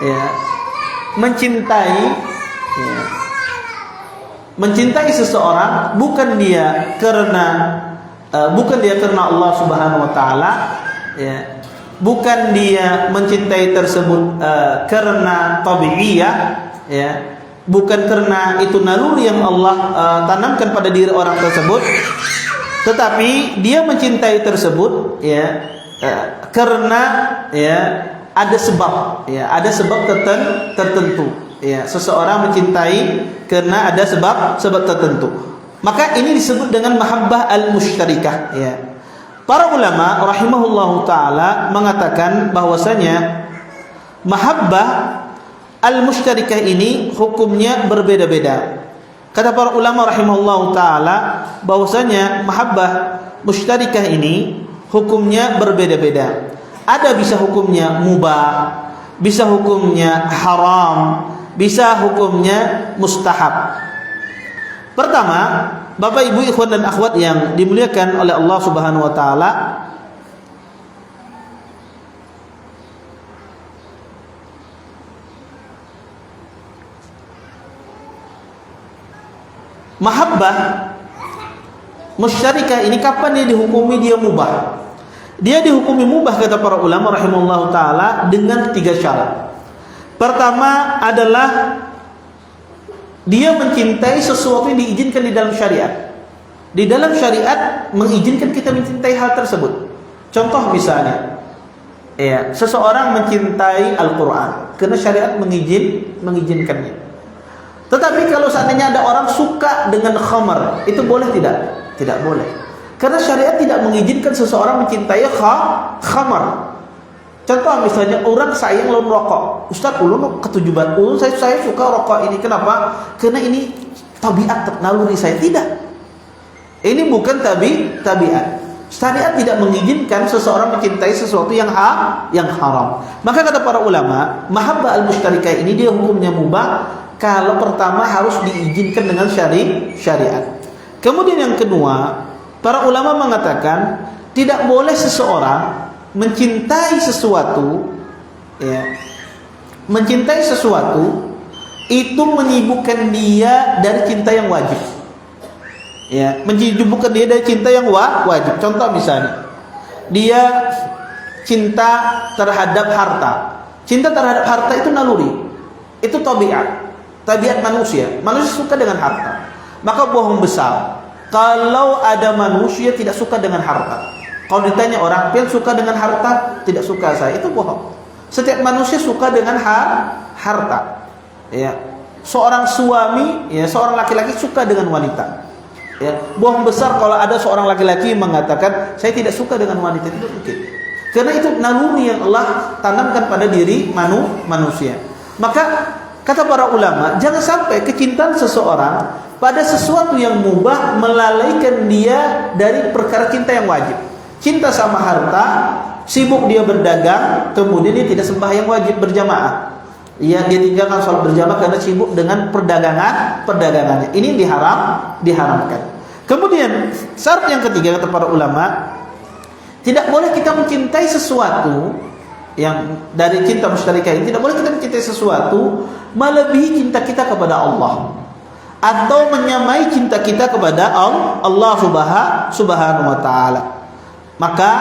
ya mencintai seseorang bukan dia karena Allah Subhanahu wa taala ya, bukan dia mencintai tersebut karena tabi'iyah ya, bukan karena itu naluri yang Allah tanamkan pada diri orang tersebut, tetapi dia mencintai tersebut ya karena ya ada sebab tertentu ya. Seseorang mencintai karena ada sebab tertentu, maka ini disebut dengan mahabbah al-mushtarikah ya. Para ulama rahimahullahu taala mengatakan bahwasanya mahabbah al-mushtarikah ini hukumnya berbeda-beda. Kata para ulama rahimahullahu taala bahwasanya mahabbah mushtarikah ini hukumnya berbeda-beda. Ada bisa hukumnya mubah, bisa hukumnya haram, bisa hukumnya mustahab. Pertama, Bapak Ibu ikhwan dan akhwat yang dimuliakan oleh Allah Subhanahu wa taala, mahabbah musytarikah ini kapan dia dihukumi dia mubah? Dia dihukumi mubah kata para ulama rahimahullahu taala dengan 3 syarat. Pertama adalah dia mencintai sesuatu yang diizinkan di dalam syariat. Di dalam syariat mengizinkan kita mencintai hal tersebut. Contoh misalnya, ya, seseorang mencintai Al-Quran karena syariat mengizinkannya. Tetapi kalau seandainya ada orang suka dengan khamar, itu boleh tidak? Tidak boleh. Karena syariat tidak mengizinkan seseorang mencintai khamar. Contoh misalnya orang sayang lawan rokok. Ustaz, ulun ketujuan ulun saya suka rokok ini. Kenapa? Karena ini tabiat naluri saya. Tidak. Ini bukan tabiat. Syariat tidak mengizinkan seseorang mencintai sesuatu yang haram. Maka kata para ulama, mahabbah al-mushtarikah ini dia hukumnya mubah kalau pertama harus diizinkan dengan syariat. Kemudian yang kedua, para ulama mengatakan tidak boleh seseorang mencintai sesuatu, ya, mencintai sesuatu itu menyibukkan dia dari cinta yang wajib. Ya, menyibukkan dia dari cinta yang wajib. Contoh misalnya, dia cinta terhadap harta. Cinta terhadap harta itu naluri. Itu tabiat manusia. Manusia suka dengan harta. Maka bohong besar kalau ada manusia tidak suka dengan harta. Kalau ditanya orang, "Pian suka dengan harta?" "Tidak suka saya." Itu bohong. Setiap manusia suka dengan harta. Ya. Seorang suami, ya, seorang laki-laki suka dengan wanita. Ya. Bohong besar kalau ada seorang laki-laki yang mengatakan, "Saya tidak suka dengan wanita." Itu mungkin. Karena itu naluri yang Allah tanamkan pada diri manusia. Maka kata para ulama, jangan sampai kecintaan seseorang pada sesuatu yang mubah melalaikan dia dari perkara cinta yang wajib. Cinta sama harta, sibuk dia berdagang, kemudian dia tidak sembahyang wajib berjamaah. Ya, dia tinggalkan sholat berjamaah karena sibuk dengan perdagangannya. Ini diharamkan. Kemudian syarat yang ketiga kata para ulama, tidak boleh kita mencintai sesuatu yang dari cinta musytarikah ini, tidak boleh kita mencintai sesuatu melebihi cinta kita kepada Allah atau menyamai cinta kita kepada Allah Subhanahu wa taala. Maka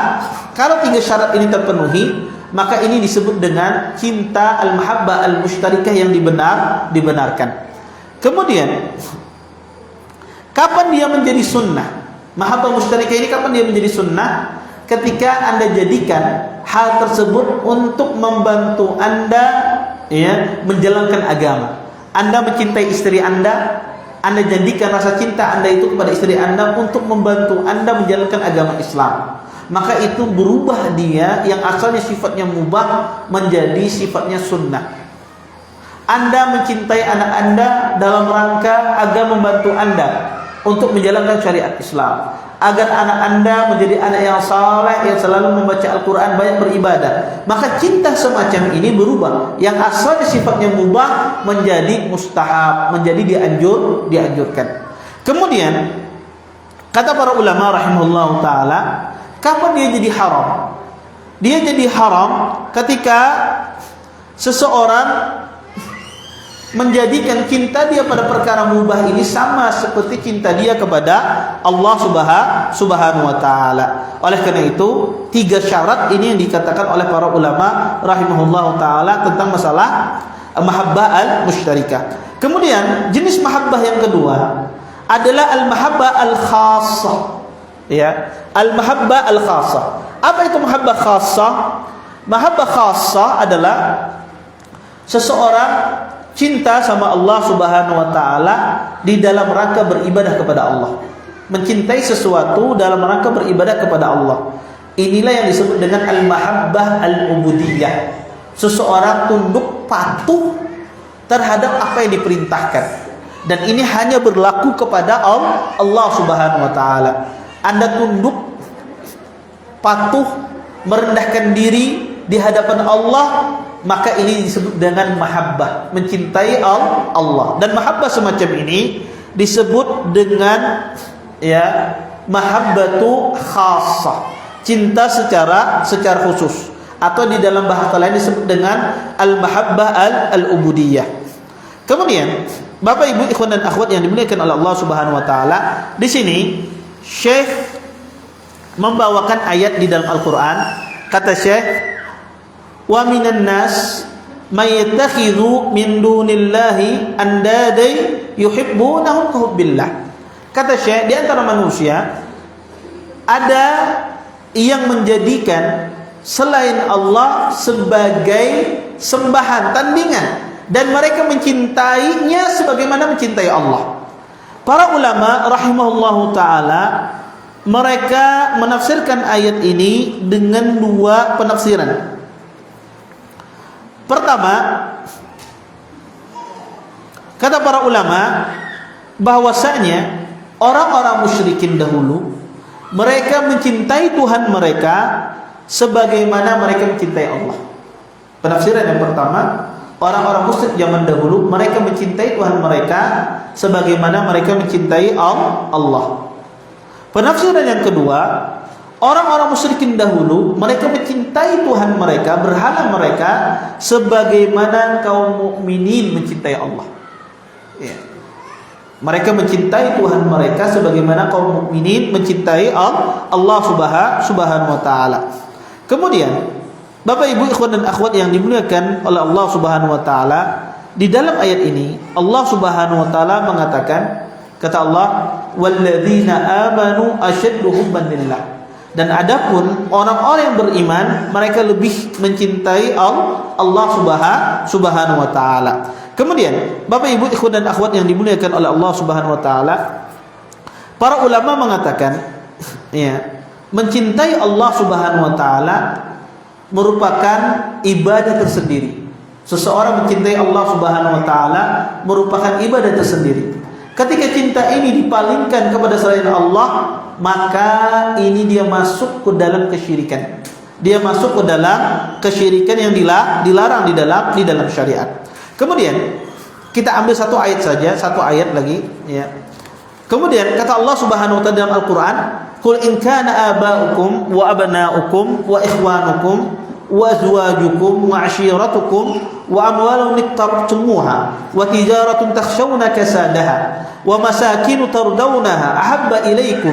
kalau tiga syarat ini terpenuhi, maka ini disebut dengan cinta al-mahabbah al-musytarikah yang dibenarkan. Kemudian kapan dia menjadi sunnah? Mahabbah musytarikah ini kapan dia menjadi sunnah? Ketika Anda jadikan hal tersebut untuk membantu Anda, ya, menjalankan agama. Anda mencintai istri Anda jadikan rasa cinta Anda itu kepada istri Anda untuk membantu Anda menjalankan agama Islam. Maka itu berubah dia yang asalnya sifatnya mubah menjadi sifatnya sunnah. Anda mencintai anak Anda dalam rangka agar membantu Anda untuk menjalankan syariat Islam, agar anak Anda menjadi anak yang saleh, yang selalu membaca Al-Quran, banyak beribadah. Maka cinta semacam ini berubah, yang asalnya sifatnya mubah menjadi mustahab, menjadi dianjurkan. Kemudian kata para ulama rahimahullah ta'ala, kapan dia jadi haram? Dia jadi haram ketika seseorang menjadikan cinta dia pada perkara mubah ini sama seperti cinta dia kepada Allah Subhanahu wa taala. Oleh karena itu, tiga syarat ini yang dikatakan oleh para ulama rahimahullahu taala tentang masalah mahabbah al-musytarikah. Kemudian jenis mahabbah yang kedua adalah al-mahabbah al-khassah. Ya, al-mahabbah al-khassah. Apa itu mahabbah khassah? Mahabbah khassah adalah seseorang cinta sama Allah Subhanahu wa taala di dalam rangka beribadah kepada Allah. Mencintai sesuatu dalam rangka beribadah kepada Allah. Inilah yang disebut dengan al-mahabbah al-ubudiyah. Seseorang tunduk patuh terhadap apa yang diperintahkan. Dan ini hanya berlaku kepada Allah Subhanahu wa taala. Anda tunduk patuh merendahkan diri di hadapan Allah, maka ini disebut dengan mahabbah, mencintai Allah. Dan mahabbah semacam ini disebut dengan, ya, mahabbatu khassah, cinta secara khusus, atau di dalam bahasa lain disebut dengan al-mahabbah al-ubudiyah. Kemudian Bapak Ibu ikhwan dan akhwat yang dimuliakan oleh Allah Subhanahu wa taala, di sini Syekh membawakan ayat di dalam Al-Qur'an. Kata Syekh, wa minan nas may yattakhidhu min dunillahi andadai yuhibbunahum kahubbillah. Kata Syekh, di antara manusia ada yang menjadikan selain Allah sebagai sembahan, tandingan, dan mereka mencintainya sebagaimana mencintai Allah. Para ulama rahimahullahu taala mereka menafsirkan ayat ini dengan dua penafsiran. Pertama, kata para ulama bahwasanya orang-orang musyrikin dahulu mereka mencintai Tuhan mereka sebagaimana mereka mencintai Allah. Penafsiran yang pertama, orang-orang musyrik zaman dahulu mereka mencintai Tuhan mereka sebagaimana mereka mencintai Allah. Penafsiran yang kedua, Orang-orang musyrikin dahulu, mereka mencintai Tuhan mereka, berhala mereka, sebagaimana kaum mukminin mencintai Allah. Ya. Mereka mencintai Tuhan mereka sebagaimana kaum mukminin mencintai Allah Subhanahu wa taala. Kemudian, Bapak Ibu ikhwan dan akhwat yang dimuliakan oleh Allah Subhanahu wa taala, di dalam ayat ini Allah Subhanahu wa taala mengatakan, kata Allah, "Walladzina amanu asyaddu hubban lillah." Dan adapun orang-orang yang beriman, mereka lebih mencintai Allah Subhanahu wa taala. Kemudian, Bapak Ibu ikhwan dan akhwat yang dimuliakan oleh Allah Subhanahu wa taala, para ulama mengatakan, ya, mencintai Allah Subhanahu wa taala merupakan ibadah tersendiri. Seseorang mencintai Allah Subhanahu wa taala merupakan ibadah tersendiri. Ketika cinta ini dipalingkan kepada selain Allah, maka ini dia masuk ke dalam kesyirikan. Dia masuk ke dalam kesyirikan yang dilarang di dalam syariat. Kemudian kita ambil satu ayat saja, satu ayat lagi, ya. Kemudian kata Allah Subhanahu wa taala dalam Al-Qur'an, "Qul in kana aba'ukum wa abna'ukum wa ikhwanukum wa azwajukum wa 'ashiratukum wa amwalun iqtarabtumuha wa tijaratun takhshawna kasadaha wa masakin tardawnaha ahabba ilaykum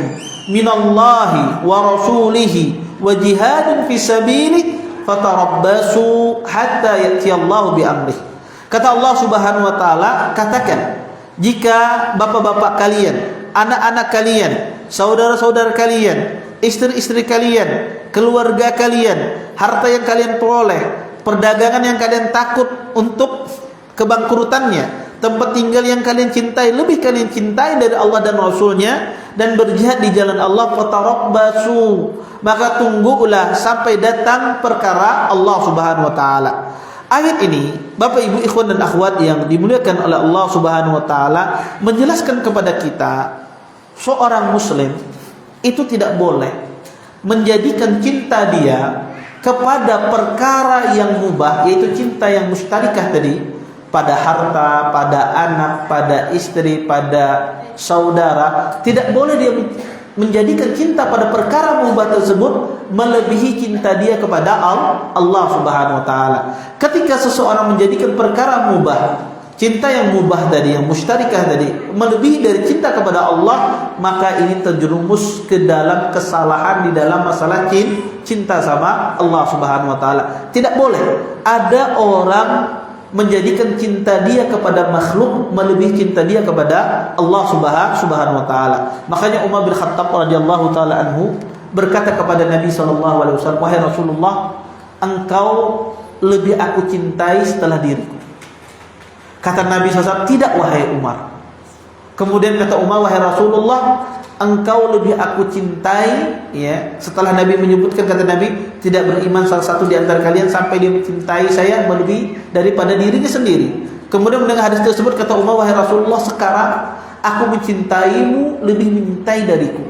minallahi wa rasulihi wa jihadin fi sabilihi fatarabbasu hatta ya'tiyallahu bi amrihi." Kata Allah Subhanahu wa taala, katakan, jika bapak-bapak kalian, anak-anak kalian, saudara-saudara kalian, istri-istri kalian, keluarga kalian, harta yang kalian peroleh, perdagangan yang kalian takut untuk kebangkrutannya, tempat tinggal yang kalian cintai, lebih kalian cintai dari Allah dan Rasulnya, dan berjihad di jalan Allah, fatarabbasu, maka tunggulah sampai datang perkara Allah Subhanahu wa taala. Ayat ini, Bapak Ibu ikhwan dan akhwat yang dimuliakan oleh Allah Subhanahu wa taala, menjelaskan kepada kita, seorang muslim itu tidak boleh menjadikan cinta dia kepada perkara yang mubah, yaitu cinta yang mustarikah tadi, pada harta, pada anak, pada istri, pada saudara. Tidak boleh dia menjadikan cinta pada perkara mubah tersebut melebihi cinta dia kepada Allah Subhanahu wa taala. Ketika seseorang menjadikan perkara mubah, cinta yang mubah tadi, yang mustarikah tadi, melebihi dari cinta kepada Allah, maka ini terjerumus ke dalam kesalahan di dalam masalah cinta sama Allah Subhanahu wa taala. Tidak boleh ada orang menjadikan cinta dia kepada makhluk melebihi cinta dia kepada Allah Subhanahu wa taala. Makanya Umar bin Khattab radhiyallahu taala anhu berkata kepada Nabi sallallahu alaihi wasallam, "Wahai Rasulullah, engkau lebih aku cintai setelah diriku." Kata Nabi SAW, "Tidak wahai Umar." Kemudian kata Umar, "Wahai Rasulullah, engkau lebih aku cintai," ya. Setelah Nabi menyebutkan, kata Nabi, "Tidak beriman salah satu di antara kalian sampai dia mencintai saya melebihi daripada dirinya sendiri." Kemudian mendengar hadis tersebut, kata Umar, "Wahai Rasulullah, sekarang aku mencintaimu lebih mencintai dariku."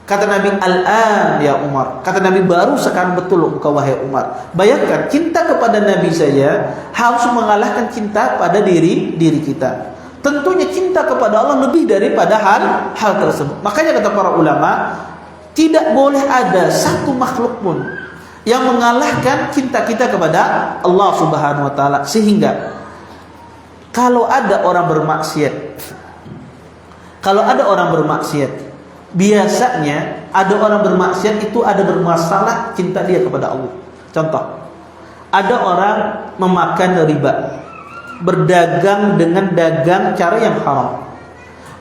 Kata Nabi, "Al-an ya Umar." Kata Nabi, "Baru sekarang betul engkau wahai Umar." Bayangkan, cinta kepada Nabi saja harus mengalahkan cinta pada diri kita. Tentunya cinta kepada Allah lebih daripada hal tersebut. Makanya kata para ulama, tidak boleh ada satu makhluk pun yang mengalahkan cinta kita kepada Allah Subhanahu wa taala. Sehingga kalau ada orang bermaksiat, biasanya ada orang bermaksiat itu ada bermasalah cinta dia kepada Allah. Contoh, ada orang memakan riba, berdagang dengan dagang cara yang haram.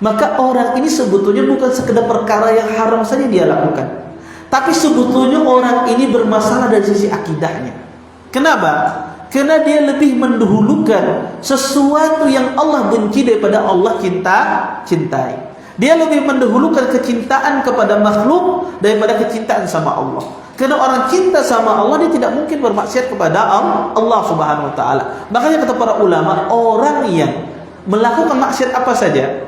Maka orang ini sebetulnya bukan sekedar perkara yang haram saja dia lakukan, tapi sebetulnya orang ini bermasalah dari sisi akidahnya. Kenapa? Karena dia lebih mendahulukan sesuatu yang Allah benci daripada Allah cintai. Dia lebih mendahulukan kecintaan kepada makhluk daripada kecintaan sama Allah. Karena orang cinta sama Allah, dia tidak mungkin bermaksiat kepada Allah Subhanahu wa taala. Makanya kata para ulama, orang yang melakukan maksiat apa saja,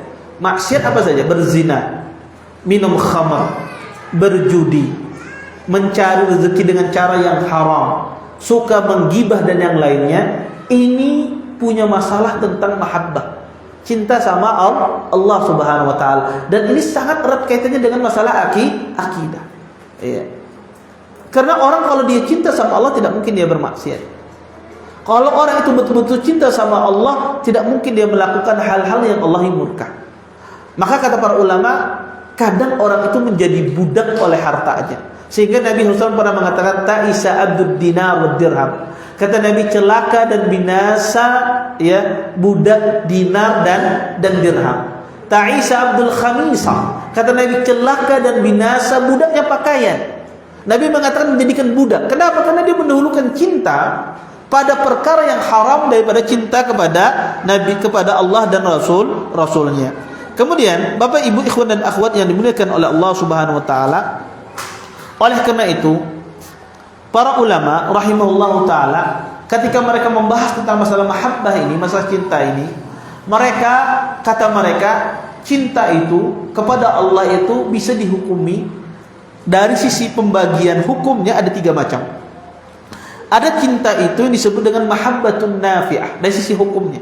berzina, minum khamar, berjudi, mencari rezeki dengan cara yang haram, suka menggibah dan yang lainnya, ini punya masalah tentang mahabbah, cinta sama Allah Subhanahu wa taala. Dan ini sangat erat kaitannya dengan masalah akidah. Ya. Karena orang kalau dia cinta sama Allah tidak mungkin dia bermaksiat. Kalau orang itu betul-betul cinta sama Allah, tidak mungkin dia melakukan hal-hal yang Allah murka. Maka kata para ulama, kadang orang itu menjadi budak oleh harta aja. Sehingga Nabi SAW pernah mengatakan, ta'isa abdud dinar wa dirham. Kata Nabi, celaka dan binasa ya budak dinar dan dirham. Ta'isa abdul khamisah. Kata Nabi, celaka dan binasa budaknya pakaian. Nabi mengatakan menjadikan budak. Kenapa? Karena dia mendahulukan cinta pada perkara yang haram daripada cinta kepada Nabi, kepada Allah dan Rasulnya. Kemudian Bapak Ibu ikhwan dan akhwat yang dimuliakan oleh Allah Subhanahu wa taala, oleh karena itu para ulama rahimahullahu taala ketika mereka membahas tentang masalah mahabbah ini, masalah cinta ini, kata mereka cinta itu kepada Allah itu bisa dihukumi dari sisi pembagian hukumnya ada 3 macam. Ada cinta itu yang disebut dengan mahabbatun nafi'ah dari sisi hukumnya.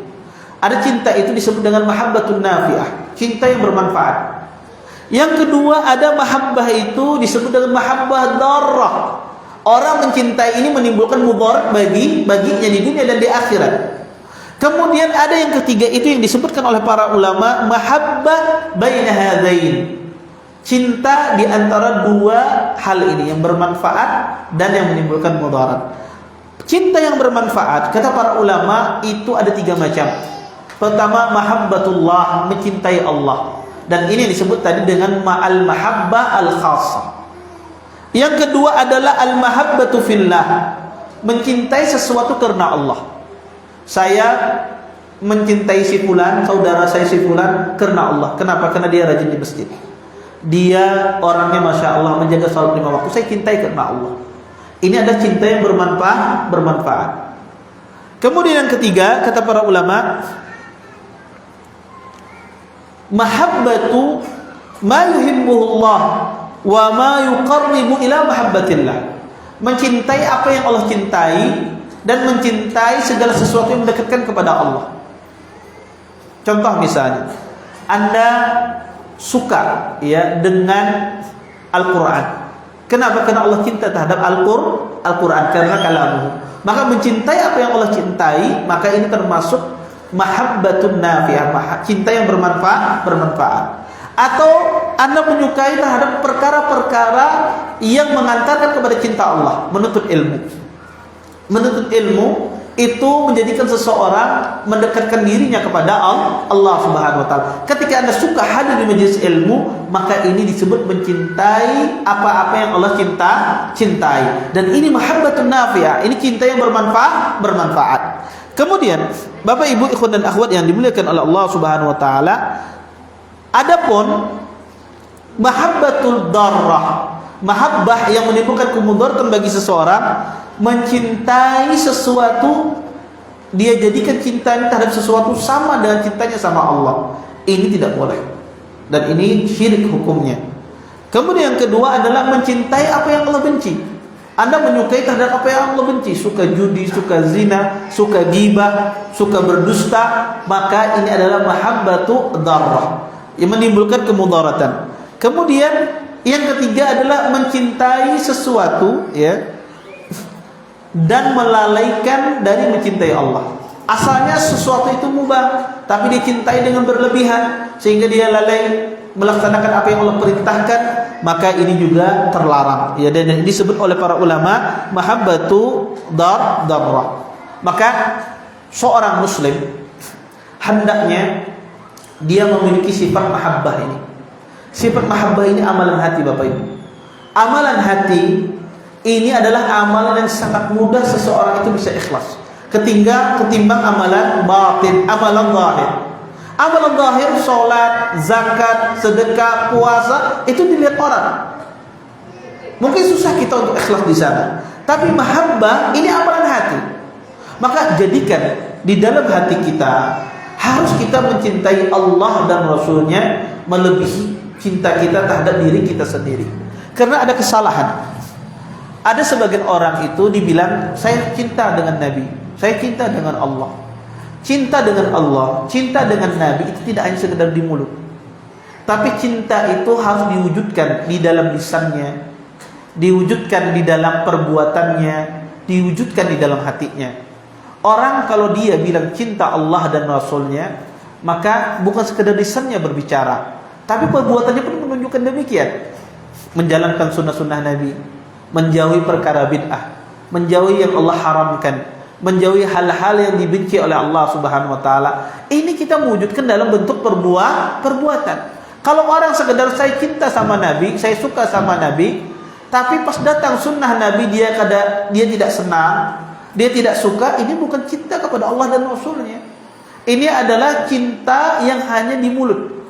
Ada cinta itu disebut dengan mahabbatun nafi'ah, cinta yang bermanfaat. Yang kedua, ada mahabbah itu disebut dengan mahabbah darrah. Orang mencintai ini menimbulkan mudarat baginya di dunia dan di akhirat. Kemudian ada yang ketiga itu yang disebutkan oleh para ulama mahabbah baina hadain. Cinta di antara 2 hal ini yang bermanfaat dan yang menimbulkan mudarat. Cinta yang bermanfaat kata para ulama itu ada 3 macam. Pertama, mahabbatullah, mencintai Allah. Dan ini disebut tadi dengan al-mahabbah al-khassah. Yang kedua adalah al-mahabbatu fillah, mencintai sesuatu karena Allah. Saya mencintai si fulan, saudara saya si fulan karena Allah. Kenapa? Karena dia rajin di masjid. Dia orangnya Masya Allah menjaga salat 5 waktu. Saya cintai karena Allah. Ini ada cinta yang bermanfaat. Kemudian yang ketiga, kata para ulama, mahabbatu ma yuhibbuhullah wa ma yuqarribu ila mahabbatillah. Mencintai apa yang Allah cintai dan mencintai segala sesuatu yang mendekatkan kepada Allah. Contoh misalnya, Anda suka ya dengan Al-Qur'an. Kenapa? Karena Allah cinta terhadap Al-Qur'an karena kalamuhu. Maka mencintai apa yang Allah cintai, maka ini termasuk mahabbatun nafi'ah, cinta yang bermanfaat. Atau Anda menyukai terhadap perkara-perkara yang mengantarkan kepada cinta Allah, menuntut ilmu itu menjadikan seseorang mendekatkan dirinya kepada Allah Subhanahu wa taala. Ketika Anda suka hadir di majelis ilmu, maka ini disebut mencintai apa-apa yang Allah cintai. Dan ini mahabbatun nafi'ah, ini cinta yang bermanfaat. Kemudian Bapak Ibu ikhwan dan akhwat yang dimuliakan oleh Allah Subhanahu wa taala, adapun mahabbatul darrah, mahabbah yang menimbulkan kemudaratan bagi seseorang, mencintai sesuatu, dia jadikan cintanya terhadap sesuatu sama dengan cintanya sama Allah. Ini tidak boleh. Dan ini syirik hukumnya. Kemudian yang kedua adalah mencintai apa yang Allah benci. Anda menyukai terhadap apa yang Allah benci, suka judi, suka zina, suka ghibah, suka berdusta, maka ini adalah mahabbatu darrah yang menimbulkan kemudaratan. Kemudian yang ketiga adalah mencintai sesuatu ya dan melalaikan dari mencintai Allah. Asalnya sesuatu itu mubah, tapi dicintai dengan berlebihan sehingga dia lalai melaksanakan apa yang Allah perintahkan, maka ini juga terlarang. Ya, dan ini disebut oleh para ulama mahabbatu darrah. Maka seorang muslim hendaknya dia memiliki sifat mahabbah ini. Sifat mahabbah ini amalan hati Bapak Ibu. Amalan hati ini adalah amalan yang sangat mudah seseorang itu bisa ikhlas ketimbang amalan batin, amalan zahir. Amalan zahir, sholat, zakat, sedekah, puasa, itu dilihat orang. Mungkin susah kita untuk ikhlas di sana. Tapi mahabbah ini amalan hati. Maka jadikan di dalam hati kita harus kita mencintai Allah dan Rasulnya melebihi cinta kita terhadap diri kita sendiri. Karena ada kesalahan. Ada sebagian orang itu dibilang saya cinta dengan Nabi, saya cinta dengan Allah. Cinta dengan Allah, cinta dengan Nabi itu tidak hanya sekedar di mulut, tapi cinta itu harus diwujudkan di dalam lisannya, diwujudkan di dalam perbuatannya, diwujudkan di dalam hatinya. Orang kalau dia bilang cinta Allah dan Rasulnya, maka bukan sekedar lisannya berbicara, tapi perbuatannya pun menunjukkan demikian. Menjalankan sunnah-sunnah Nabi, menjauhi perkara bid'ah, menjauhi yang Allah haramkan, menjauhi hal-hal yang dibenci oleh Allah Subhanahu wa taala. Ini kita mewujudkan dalam bentuk perbuatan. Kalau orang sekedar saya cinta sama Nabi, saya suka sama Nabi, tapi pas datang sunnah Nabi dia tidak senang, dia tidak suka, ini bukan cinta kepada Allah dan Rasulnya. Ini adalah cinta yang hanya di mulut.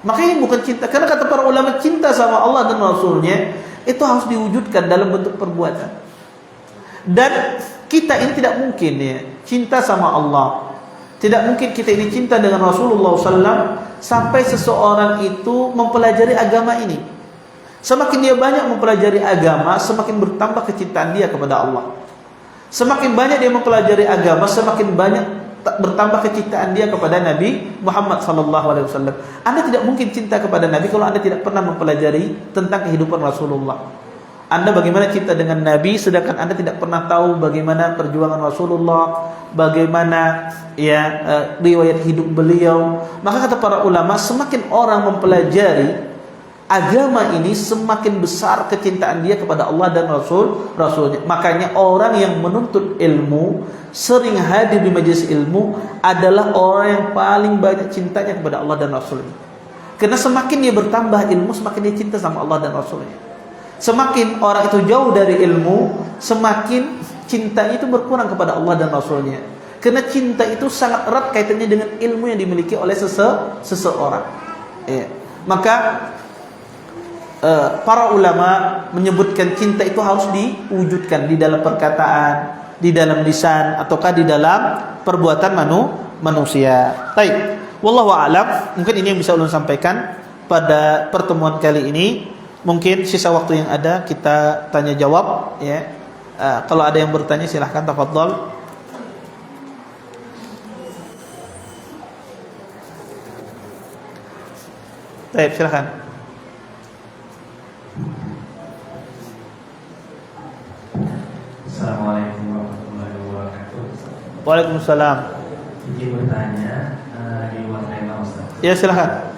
Makanya bukan cinta, karena kata para ulama cinta sama Allah dan Rasulnya itu harus diwujudkan dalam bentuk perbuatan. Dan kita ini tidak mungkin ya cinta sama Allah, tidak mungkin kita ini cinta dengan Rasulullah SAW sampai seseorang itu mempelajari agama ini. Semakin dia banyak mempelajari agama, semakin bertambah kecintaan dia kepada Allah. Semakin banyak dia mempelajari agama, semakin banyak bertambah kecintaan dia kepada Nabi Muhammad SAW. Anda tidak mungkin cinta kepada Nabi kalau Anda tidak pernah mempelajari tentang kehidupan Rasulullah. Anda bagaimana cinta dengan Nabi sedangkan Anda tidak pernah tahu bagaimana perjuangan Rasulullah, bagaimana riwayat hidup beliau. Maka kata para ulama, semakin orang mempelajari agama ini, semakin besar kecintaan dia kepada Allah dan Rasulnya. Makanya orang yang menuntut ilmu, sering hadir di majelis ilmu, adalah orang yang paling banyak cintanya kepada Allah dan Rasulnya. Karena semakin dia bertambah ilmu, semakin dia cinta sama Allah dan Rasulnya. Semakin orang itu jauh dari ilmu, semakin cintanya itu berkurang kepada Allah dan Rasulnya. Karena cinta itu sangat erat kaitannya dengan ilmu yang dimiliki oleh seseorang. Maka para ulama menyebutkan cinta itu harus diwujudkan di dalam perkataan, di dalam lisan, ataukah di dalam perbuatan manusia. Baik, wallahu a'lam. Mungkin ini yang bisa ulun sampaikan pada pertemuan kali ini. Mungkin sisa waktu yang ada kita tanya jawab ya. Kalau ada yang bertanya silahkan, tafadhol. Baik, silahkan. Assalamualaikum warahmatullahi wabarakatuh. Waalaikumsalam. Izin bertanya di luar tema Ustaz. Ya, silahkan.